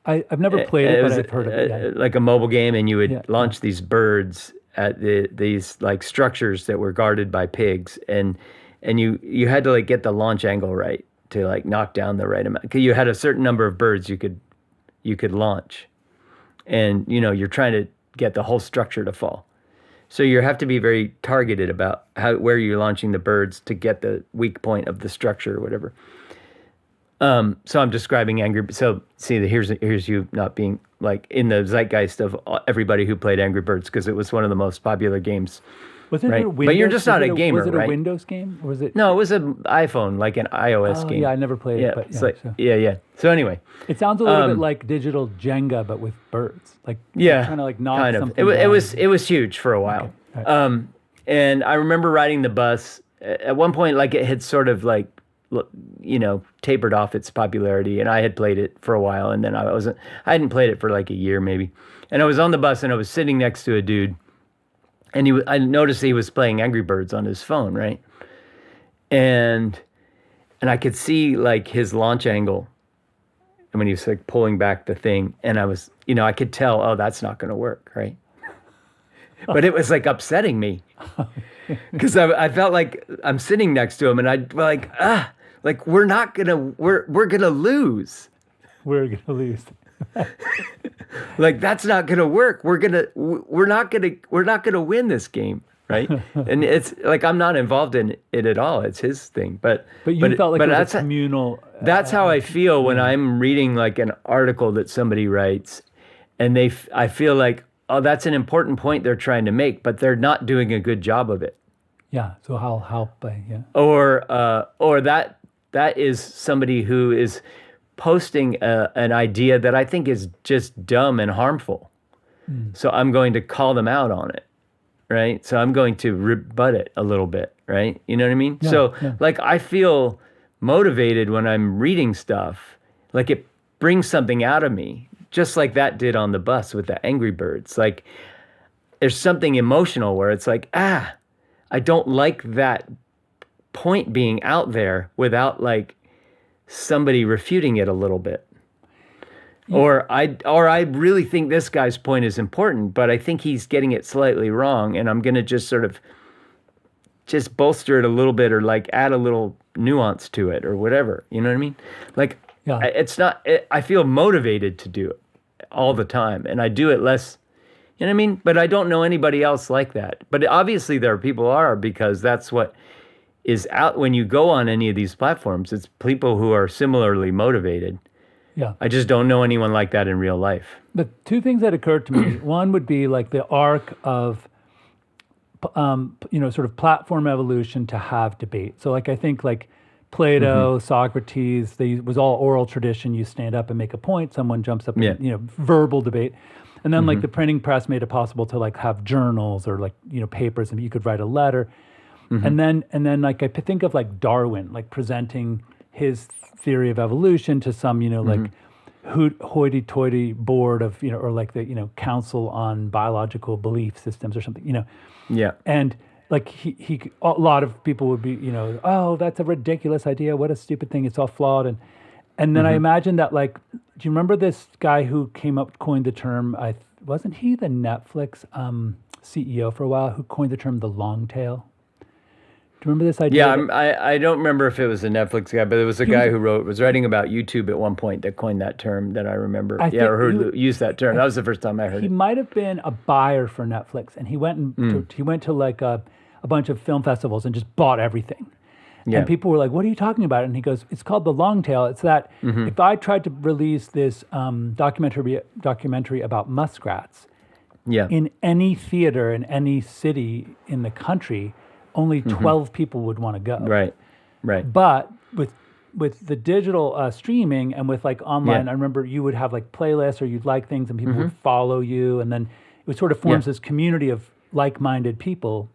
I've never played it, but I've heard of it. Yeah. Like a mobile game, and you would launch these birds at these like structures that were guarded by pigs, and you had to like get the launch angle right to like knock down the right amount. 'Cause you had a certain number of birds you could launch, and you're trying to get the whole structure to fall. So you have to be very targeted about where you're launching the birds to get the weak point of the structure or whatever. So I'm describing Angry. So see, here's you not being like in the zeitgeist of everybody who played Angry Birds, because it was one of the most popular games. Was it right? But you're just not a gamer, right? Was it a Windows game, or was it? No, it was an iPhone, like an iOS game. Yeah, I never played it. But yeah. So anyway, it sounds a little bit like digital Jenga, but with birds. Like, kind of like knock kind of. something. It was huge for a while. Okay. Right. And I remember riding the bus at one point. Like, it had sort of like, tapered off its popularity, and I had played it for a while, and then I hadn't played it for like a year maybe. And I was on the bus, and I was sitting next to a dude, and I noticed he was playing Angry Birds on his phone, right? And I could see like his launch angle, and when he was like pulling back the thing, and I was, I could tell, oh, that's not going to work, right? But it was like upsetting me, because I felt like I'm sitting next to him, and I'd like, we're gonna lose. We're gonna lose. Like, that's not gonna work. We're not gonna win this game, right? And it's like, I'm not involved in it at all. It's his thing. But you felt like it was a communal. That's how I feel when I'm reading like an article that somebody writes, and I feel like, oh, that's an important point they're trying to make, but they're not doing a good job of it. Yeah. So I'll help by, yeah. Or that is somebody who is posting an idea that I think is just dumb and harmful. So I'm going to call them out on it, right? So I'm going to rebut it a little bit, right? You know what I mean? Yeah, so yeah. like I feel motivated when I'm reading stuff, like it brings something out of me, just like that did on the bus with the Angry Birds. Like there's something emotional where it's like, I don't like that point being out there without like somebody refuting it a little bit. Yeah. Or I really think this guy's point is important, but I think he's getting it slightly wrong, and I'm going to just sort of just bolster it a little bit or like add a little nuance to it or whatever. You know what I mean? Like it's not, I feel motivated to do it all the time, and I do it less, you know what I mean? But I don't know anybody else like that. But obviously there are people are, because that's what is out when you go on any of these platforms. It's people who are similarly motivated. Yeah. I just don't know anyone like that in real life. The two things that occurred to me, one would be like the arc of, sort of platform evolution to have debate. So like I think like Plato, Socrates, was all oral tradition. You stand up and make a point. Someone jumps up and, verbal debate. And then like the printing press made it possible to like have journals or like, papers, and you could write a letter. And then like I think of like Darwin, like presenting his theory of evolution to some, like hoity-toity board of, or like the, Council on Biological Belief Systems or something, Yeah. And like a lot of people would be, oh, that's a ridiculous idea. What a stupid thing. It's all flawed. And then I imagine that, like, do you remember this guy who coined the term, wasn't he the Netflix CEO for a while, who coined the term the long tail? Do you remember this idea? Yeah, I don't remember if it was a Netflix guy, but it was a guy who was writing about YouTube at one point that coined that term that I remember. Or used that term. That was the first time I heard it. He might have been a buyer for Netflix, and he went to like a bunch of film festivals and just bought everything. Yeah. And people were like, "What are you talking about?" And he goes, "It's called the long tail. It's that if I tried to release this documentary about muskrats, in any theater in any city in the country, only 12 people would want to go. Right. But with the digital streaming and with like online, I remember you would have like playlists or you'd like things and people would follow you, and then it sort of forms this community of like-minded people.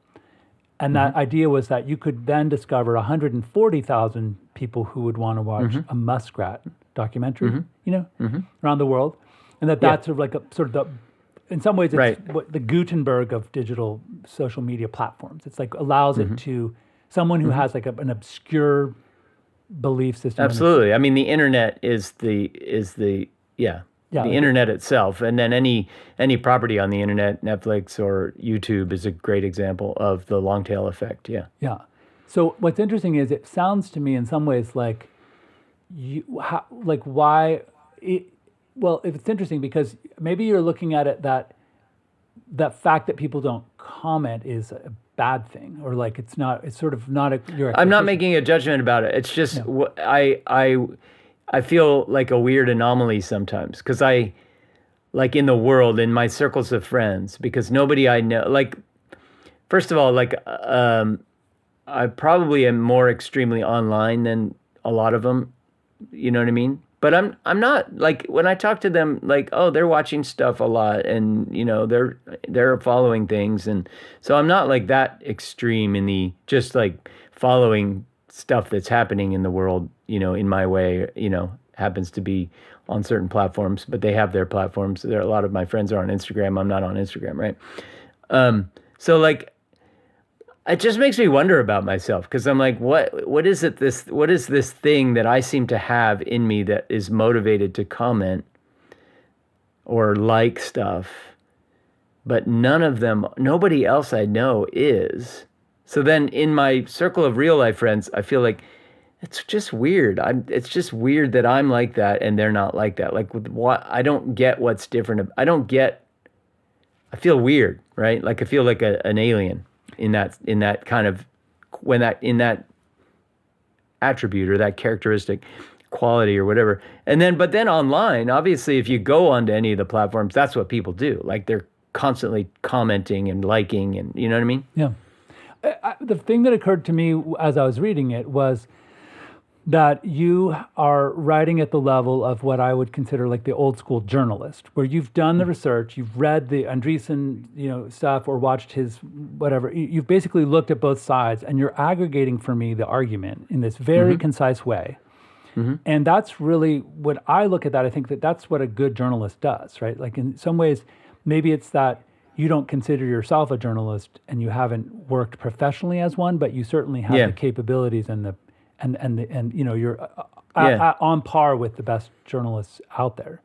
And that idea was that you could then discover 140,000 people who would want to watch a muskrat documentary, around the world, and that's sort of like in some ways, it's what the Gutenberg of digital social media platforms. It's like allows it to someone who has like an obscure belief system. Absolutely. I mean, the internet is the internet itself, and then any property on the internet, Netflix or YouTube, is a great example of the long tail effect. Yeah. Yeah. So what's interesting is it sounds to me in some ways like it's interesting because maybe you're looking at it that fact that people don't comment is a bad thing, or like it's sort of not your. I'm not making a judgment about it. It's just I feel like a weird anomaly sometimes because I, like in the world, in my circles of friends, because nobody I know, like, first of all, like I probably am more extremely online than a lot of them. You know what I mean? But I'm not, like, when I talk to them, like, oh, they're watching stuff a lot and, they're following things. And so I'm not like that extreme in the just like following stuff that's happening in the world, in my way, happens to be on certain platforms, but they have their platforms. A lot of my friends are on Instagram. I'm not on Instagram, right? So like, it just makes me wonder about myself because I'm like, what is this thing that I seem to have in me that is motivated to comment or like stuff, but nobody else I know is. So then in my circle of real life friends, I feel like it's just weird. It's just weird that I'm like that and they're not like that. Like I don't get what's different. I feel weird, right? Like I feel like an alien. In that kind of in that attribute or that characteristic quality or whatever. But then online, obviously, if you go onto any of the platforms, that's what people do. Like they're constantly commenting and liking, and you know what I mean? Yeah. The thing that occurred to me as I was reading it was that you are writing at the level of what I would consider like the old school journalist, where you've done the research, you've read the Andreessen, stuff, or watched his whatever. You've basically looked at both sides, and you're aggregating for me the argument in this very concise way. And that's really what I look at that. I think that that's what a good journalist does, right? Like in some ways, maybe it's that you don't consider yourself a journalist and you haven't worked professionally as one, but you certainly have the capabilities and the you're on par with the best journalists out there.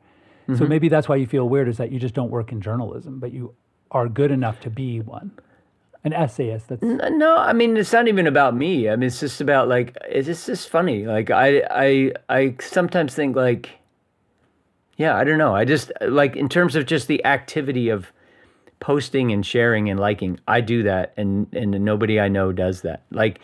So maybe that's why you feel weird, is that you just don't work in journalism, but you are good enough to be one. An essayist. That's no, I mean, it's not even about me. I mean, it's just about like, it's just funny. Like I sometimes think like, I don't know. I just like, in terms of just the activity of posting and sharing and liking, I do that, and nobody I know does that. Like,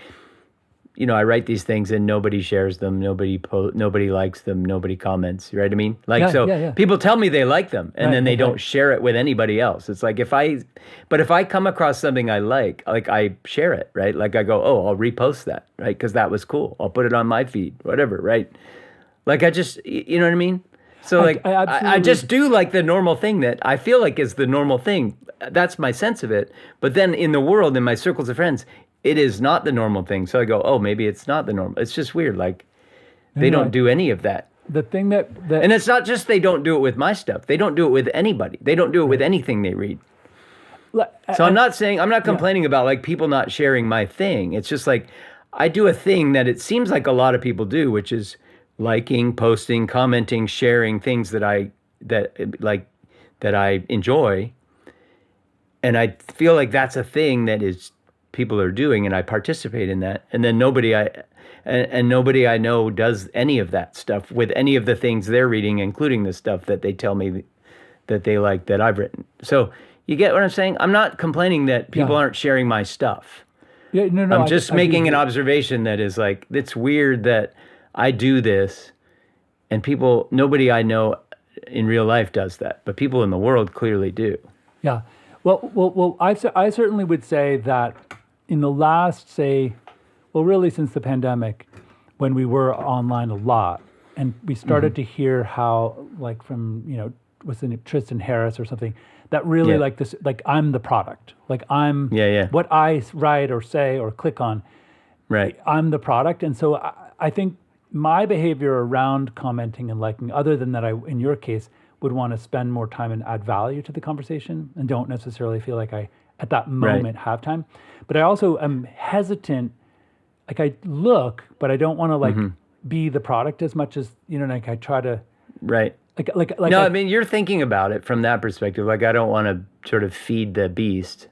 I write these things and nobody shares them, nobody likes them, nobody comments, right? I mean, like, people tell me they like them, and then they don't share it with anybody else. It's like, if I come across something I like I share it, right? Like I go, oh, I'll repost that, right? Because that was cool. I'll put it on my feed, whatever, right? Like I just, you know what I mean? So like, I just do like the normal thing that I feel like is the normal thing. That's my sense of it. But then in the world, in my circles of friends, it is not the normal thing. So I go, oh, maybe it's not the normal. It's just weird. Like they don't do any of that. The thing that and it's not just they don't do it with my stuff. They don't do it with anybody. They don't do it with anything they read. So I'm not complaining about like people not sharing my thing. It's just like I do a thing that it seems like a lot of people do, which is liking, posting, commenting, sharing things that I enjoy. And I feel like that's a thing that is people are doing, and I participate in that. And then nobody I know does any of that stuff with any of the things they're reading, including the stuff that they tell me that they like that I've written. So you get what I'm saying? I'm not complaining that people aren't sharing my stuff. Yeah, no. I'm just making an observation that is like, it's weird that I do this, and nobody I know in real life does that, but people in the world clearly do. Yeah. Well, I certainly would say that in the last, really since the pandemic, when we were online a lot, and we started to hear how, like from, was it Tristan Harris or something, that really like this, like I'm the product, like I'm what I write or say or click on, right? I'm the product. And so I think my behavior around commenting and liking, other than that I, in your case, would want to spend more time and add value to the conversation and don't necessarily feel like I, at that moment, have time. But I also am hesitant, like I look, but I don't want to like be the product as much as, like I try to. Right. Like no, I mean, you're thinking about it from that perspective. Like, I don't want to sort of feed the beast.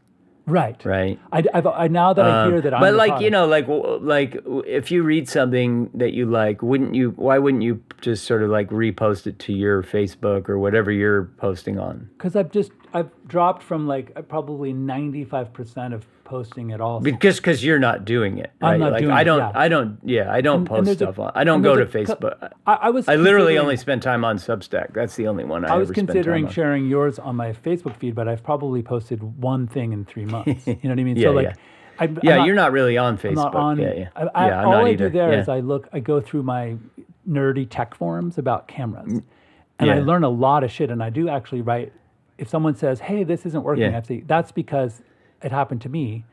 Right. Right. I now that I hear that I'm but the like, product. like if you read something that you like, why wouldn't you just sort of like repost it to your Facebook or whatever you're posting on? Because I've dropped from like probably 95% of posting at all. Because you're not doing it. Right? I'm not like, doing I don't, it. I don't post stuff on. I don't go to Facebook. I literally only spend time on Substack. That's the only one I was ever spend considering time on. sharing yours on my Facebook feed, but I've probably posted one thing in 3 months. You know what I mean? Yeah, so like, yeah. You're not really on Facebook. I'm not on. I'm all not I either. do there is I go through my nerdy tech forums about cameras, and I learn a lot of shit. And I do actually write. If someone says, "Hey, this isn't working," I say, "That's because it happened to me."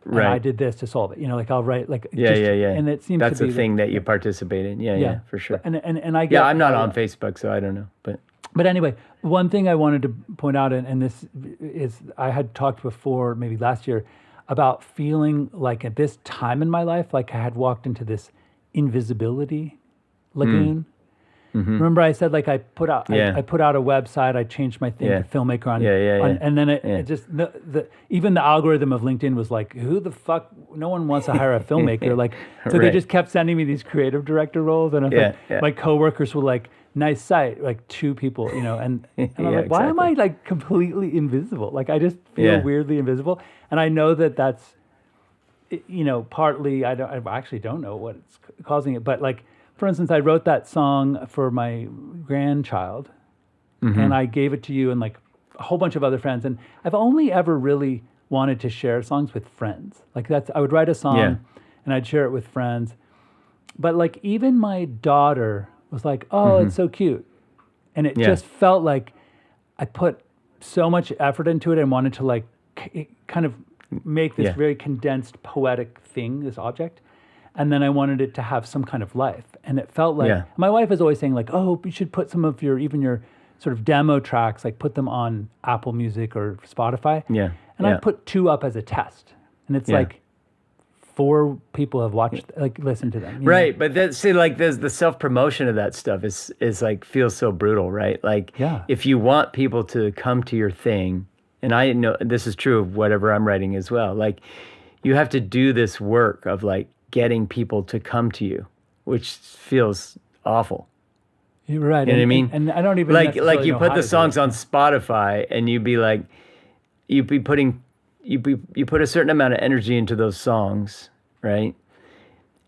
And I did this to solve it. Like I'll write like yeah. And it seems that's to be the thing that you participate in. Yeah, for sure. And I get I'm not on Facebook, so I don't know. But anyway, one thing I wanted to point out, and this is I had talked before, maybe last year, about feeling like at this time in my life, like I had walked into this invisibility lagoon. Remember I said like I put out a website, I changed my thing to filmmaker on, and then it just even the algorithm of LinkedIn was like, who the fuck, no one wants to hire a filmmaker, like so they just kept sending me these creative director roles, and my coworkers were like, nice site, like 2 people, and I'm like, why am I like completely invisible? Like I just feel weirdly invisible, and I know that's partly I actually don't know what's causing it, but like. For instance, I wrote that song for my grandchild, and I gave it to you in like a whole bunch of other friends, and I've only ever really wanted to share songs with friends. Like I would write a song and I'd share it with friends. But like even my daughter was like, "Oh, it's so cute." And it just felt like I put so much effort into it and wanted to like kind of make this very condensed poetic thing, this object. And then I wanted it to have some kind of life. And it felt like my wife is always saying like, "Oh, you should put some of your sort of demo tracks, like put them on Apple Music or Spotify." Yeah. And I put 2 up as a test. And it's like 4 people have watched, like listened to them. Right. But there's the self-promotion of that stuff is like feels so brutal, right? Like if you want people to come to your thing, and I know this is true of whatever I'm writing as well, like you have to do this work of like getting people to come to you, which feels awful. You're right. You know what I mean? And I don't even like you know put how the to songs on Spotify and you put a certain amount of energy into those songs, right?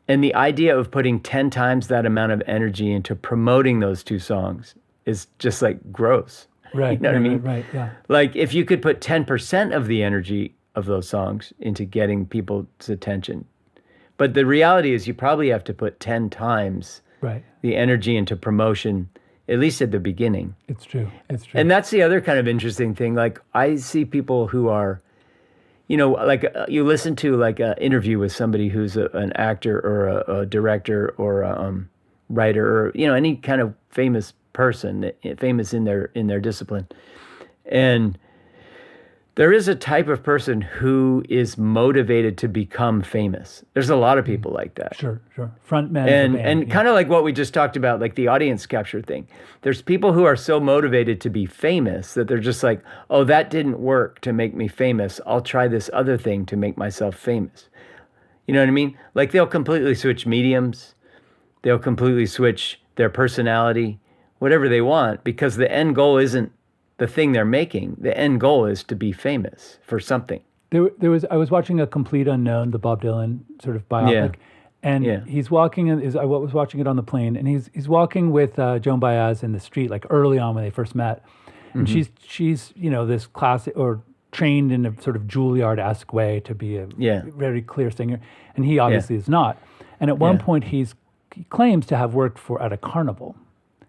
And the idea of putting 10 times that amount of energy into promoting those 2 songs is just like gross. Right. You know what I mean? Right. Yeah. Like if you could put 10% of the energy of those songs into getting people's attention. But the reality is you probably have to put 10 times the energy into promotion, at least at the beginning. It's true. And that's the other kind of interesting thing. Like I see people who are, like you listen to like an interview with somebody who's an actor or a director or a writer or, any kind of famous person, famous in their discipline. And there is a type of person who is motivated to become famous. There's a lot of people like that. Sure. Frontman. And kind of like what we just talked about, like the audience capture thing. There's people who are so motivated to be famous that they're just like, "Oh, that didn't work to make me famous. I'll try this other thing to make myself famous." You know what I mean? Like they'll completely switch mediums. They'll completely switch their personality, whatever they want, because the end goal isn't the thing they're making. The end goal is to be famous for something. I was watching A Complete Unknown, the Bob Dylan sort of biopic, and he's walking. I was watching it on the plane, and he's walking with Joan Baez in the street, like early on when they first met, and she's this classic or trained in a sort of Juilliard-esque way to be a very clear singer, and he obviously is not. And at one point, he claims to have worked at a carnival.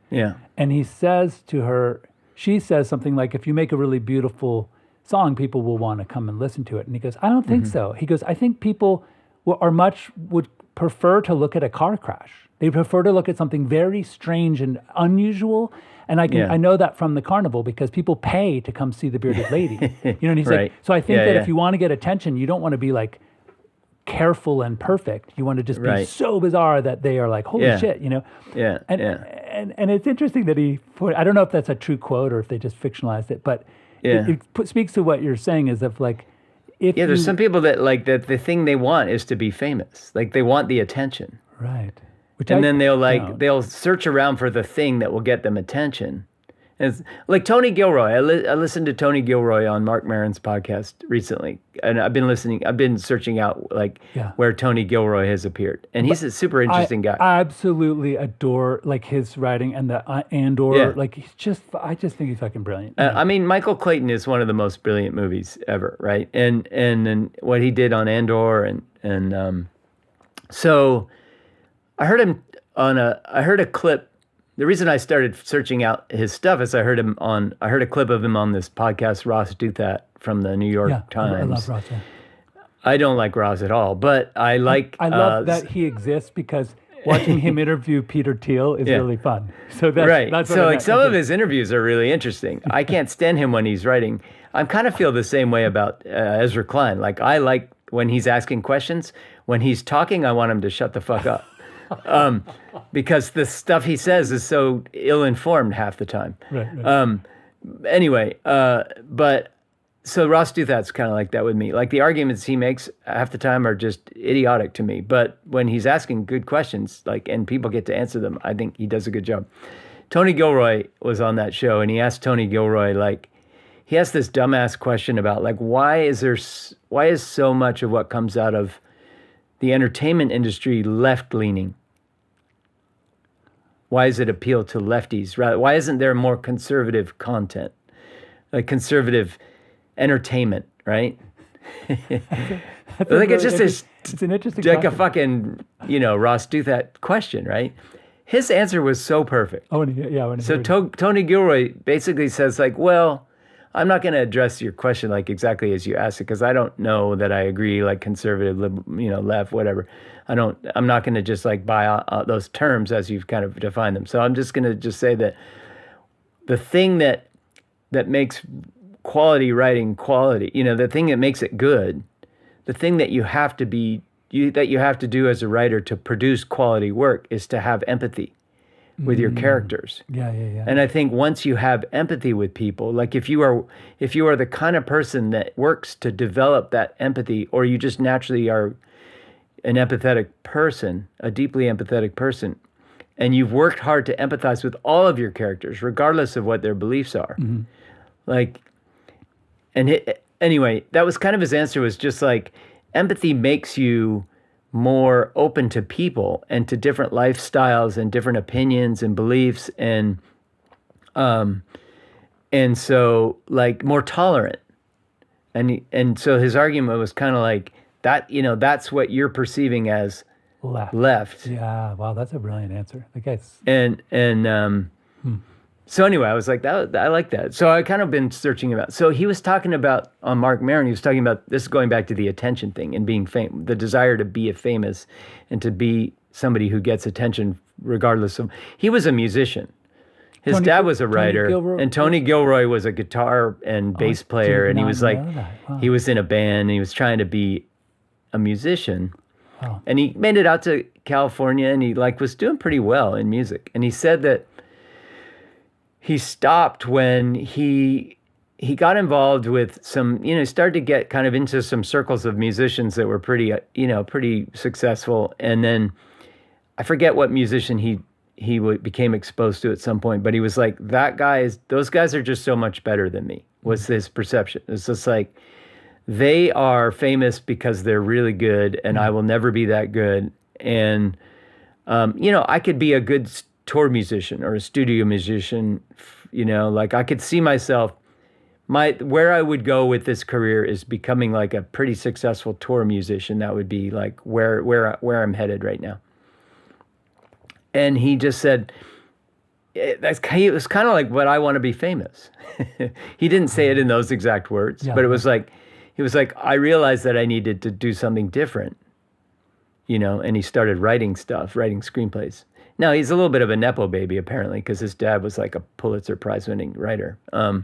Yeah, and he says to her. She says something like, "If you make a really beautiful song, people will want to come and listen to it." And he goes, "I don't think so." He goes, "I think people would prefer to look at a car crash. They prefer to look at something very strange and unusual. And I know that from the carnival because people pay to come see the bearded lady." And he's like, so I think that if you want to get attention, you don't want to be like careful and perfect. You want to just be so bizarre that they are like, "Holy shit," And it's interesting that he put, I don't know if that's a true quote or if they just fictionalized it, but it speaks to what you're saying is if like, there's some people that like that the thing they want is to be famous. Like they want the attention. Right. Then they'll search around for the thing that will get them attention. And it's like Tony Gilroy. I listened to Tony Gilroy on Mark Maron's podcast recently, and I've been searching out where Tony Gilroy has appeared, and he's a super interesting guy. I absolutely adore like his writing and the Andor. Yeah. Like I just think he's fucking brilliant. I mean, Michael Clayton is one of the most brilliant movies ever, right? And what he did on Andor, and so I heard him I heard a clip. The reason I started searching out his stuff is I heard a clip of him on this podcast, Ross Douthat from the New York Times. I love Ross. Yeah. I don't like Ross at all, but I love that he exists because watching him interview Peter Thiel is really fun. So that's right. That's what so like some of his interviews are really interesting. I can't stand him when he's writing. I kind of feel the same way about Ezra Klein. Like I like when he's asking questions. When he's talking, I want him to shut the fuck up. Because the stuff he says is so ill-informed half the time. Right. Anyway, but so Ross Douthat's kind of like that with me. Like the arguments he makes half the time are just idiotic to me. But when he's asking good questions, and people get to answer them, I think he does a good job. Tony Gilroy was on that show, and he asked Tony Gilroy, he asked this dumbass question about why is so much of what comes out of the entertainment industry left-leaning? Why does it appeal to lefties? Why isn't there more conservative content? like conservative entertainment, right? It's an interesting like question. a fucking, Ross Douthat question, right? His answer was so perfect. Tony Gilroy basically says like, well, I'm not going to address your question like exactly as you asked it, because I don't know that I agree, like conservative, left, whatever. I'm not going to just like buy those terms as you've kind of defined them. So I'm just going to just say that the thing that makes quality writing quality, the thing that makes it good, the thing that you have to do as a writer to produce quality work is to have empathy with your characters. Yeah. And I think once you have empathy with people, like if you are the kind of person that works to develop that empathy, or you just naturally are an empathetic person, a deeply empathetic person, and you've worked hard to empathize with all of your characters, regardless of what their beliefs are. Anyway, that was kind of his answer, was just like, empathy makes you more open to people and to different lifestyles and different opinions and beliefs, and so like more tolerant. And so his argument was kind of like that, that's what you're perceiving as left. Yeah, wow, that's a brilliant answer. The guy's So anyway, I was like, I like that. So I kind of been searching about. So he was talking about, on Mark Maron, he was talking about, this is going back to the attention thing and being famous, the desire to be famous and to be somebody who gets attention regardless of. He was a musician. His dad was a writer, and Tony Gilroy was a guitar and bass player, and he was like, he was in a band, and he was trying to be a musician. Wow. And he made it out to California, and he was doing pretty well in music. And he said that he stopped when he got involved with some, started to get kind of into some circles of musicians that were pretty successful. And then I forget what musician he became exposed to at some point, but he was like, those guys are just so much better than me, was his perception. It's just like, they are famous because they're really good, and I will never be that good. And, I could be a good tour musician or a studio musician, I could see myself, where I would go with this career is becoming like a pretty successful tour musician. That would be like where I'm headed right now. And he just said, it was kind of like, what I want to be famous. He didn't say it in those exact words, but it was like, he was like, I realized that I needed to do something different, and he started writing screenplays. Now, he's a little bit of a Nepo baby, apparently, because his dad was like a Pulitzer Prize-winning writer. And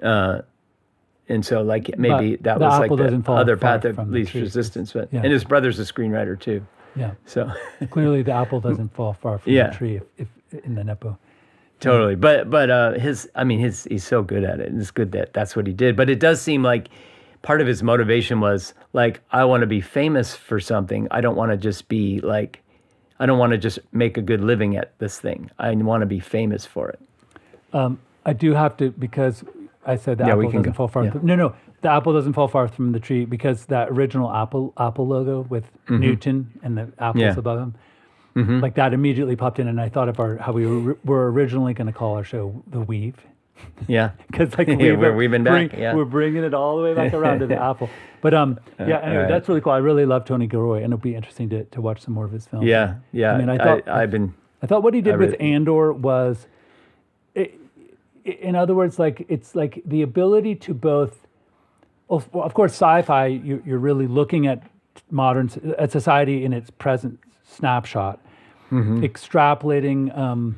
so, like, maybe that was like the other path of least resistance. But and his brother's a screenwriter, too. Yeah. So clearly the apple doesn't fall far from the tree if in the Nepo. Totally. But he's so good at it, and it's good that that's what he did. But it does seem like part of his motivation was like, I want to be famous for something. I don't want to just be like, I don't want to just make a good living at this thing. I want to be famous for it. I do have to, because I said the apple doesn't fall far. No, the apple doesn't fall far from the tree, because that original Apple logo with Newton and the apples above him, like that immediately popped in, and I thought of how we were originally going to call our show The Weave. Yeah, because like we're weaving back. We're bringing it all the way back around to the apple. But anyway, that's really cool. I really love Tony Gilroy, and it'll be interesting to watch some more of his films. Yeah. I mean, I thought what he did with Andor was, in other words, like it's like the ability to both. Well, of course, sci-fi. You're really looking at at society in its present snapshot, extrapolating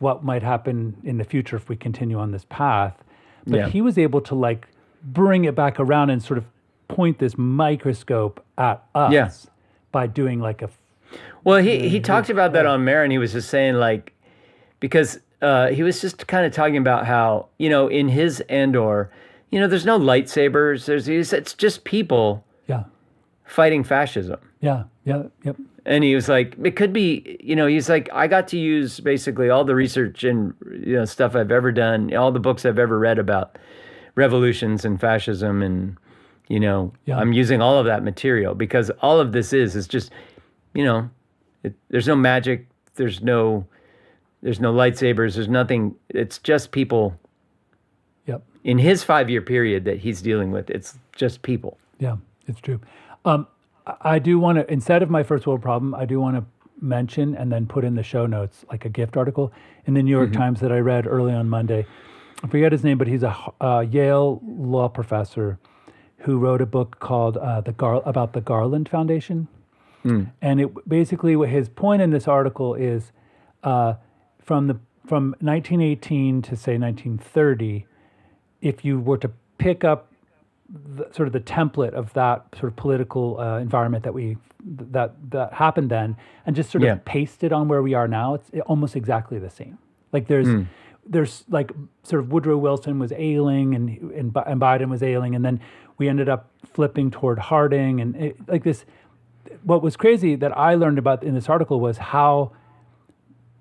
what might happen in the future if we continue on this path. But he was able to like bring it back around and sort of point this microscope at us by doing like a. Well, he talked about that on Maron. He was just saying like, because he was just kind of talking about how, in his Andor, there's no lightsabers. It's just people fighting fascism. Yep. And he was like, it could be, he's like, I got to use basically all the research and stuff I've ever done, all the books I've ever read about revolutions and fascism, and I'm using all of that material, because all of this is just, there's no magic, there's no lightsabers, there's nothing. It's just people in his 5-year period that he's dealing with, it's just people. Yeah, it's true. I do want to, instead of my first world problem, I do want to mention and then put in the show notes like a gift article in the New York Times that I read early on Monday. I forget his name, but he's a Yale law professor who wrote a book called about the Garland Foundation. And it basically, what his point in this article is, from 1918 to say 1930, if you were to pick up sort of the template of that sort of political environment that happened then, and just sort of paste it on where we are now, it's almost exactly the same. Like there's like sort of Woodrow Wilson was ailing and Biden was ailing, and then we ended up flipping toward Harding, and like this. What was crazy that I learned about in this article was how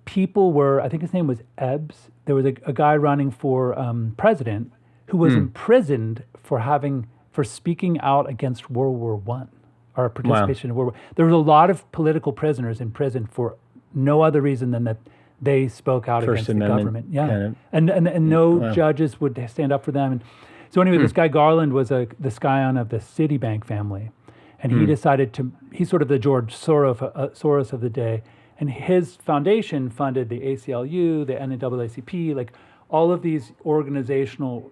people were. I think his name was Ebbs. There was a guy running for president who was imprisoned for speaking out against World War I, or participation in World War. There was a lot of political prisoners in prison for no other reason than that they spoke out against the government. Yeah, kind of, and no judges would stand up for them. And so anyway, this guy Garland was the scion of the Citibank family, and he decided to. He's sort of the George Soros of the day, and his foundation funded the ACLU, the NAACP, like all of these organizational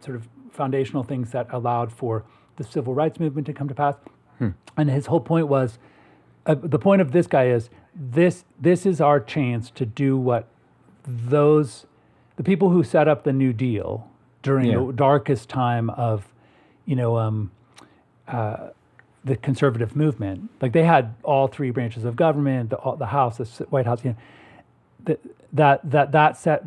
sort of foundational things that allowed for the civil rights movement to come to pass. And his whole point was, the point of this guy is, this is our chance to do what the people who set up the New Deal during the darkest time of, the conservative movement. Like they had all three branches of government, the House, the White House, that set.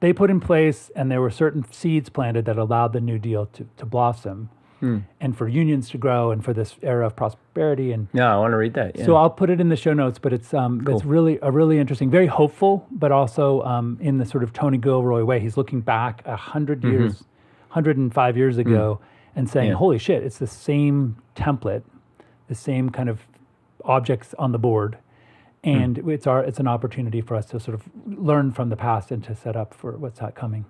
They put in place, and there were certain seeds planted that allowed the New Deal to blossom, and for unions to grow, and for this era of prosperity. And I want to read that. Yeah. So I'll put it in the show notes. But it's it's really interesting, very hopeful, but also in the sort of Tony Gilroy way. He's looking back 100 years, 105 years ago, and saying, "Holy shit! It's the same template, the same kind of objects on the board." And it's an opportunity for us to sort of learn from the past and to set up for what's coming,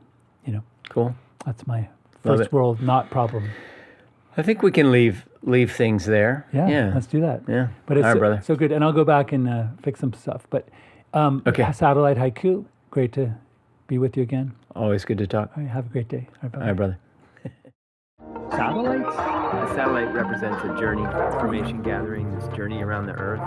Cool. That's my first world not problem. I think we can leave things there. Yeah. Let's do that. Yeah. But it's all right, brother. So good. And I'll go back and fix some stuff. But Satellite Haiku, great to be with you again. Always good to talk. All right, have a great day. All right, brother. Satellites? A satellite represents a journey, information gathering, this journey around the Earth.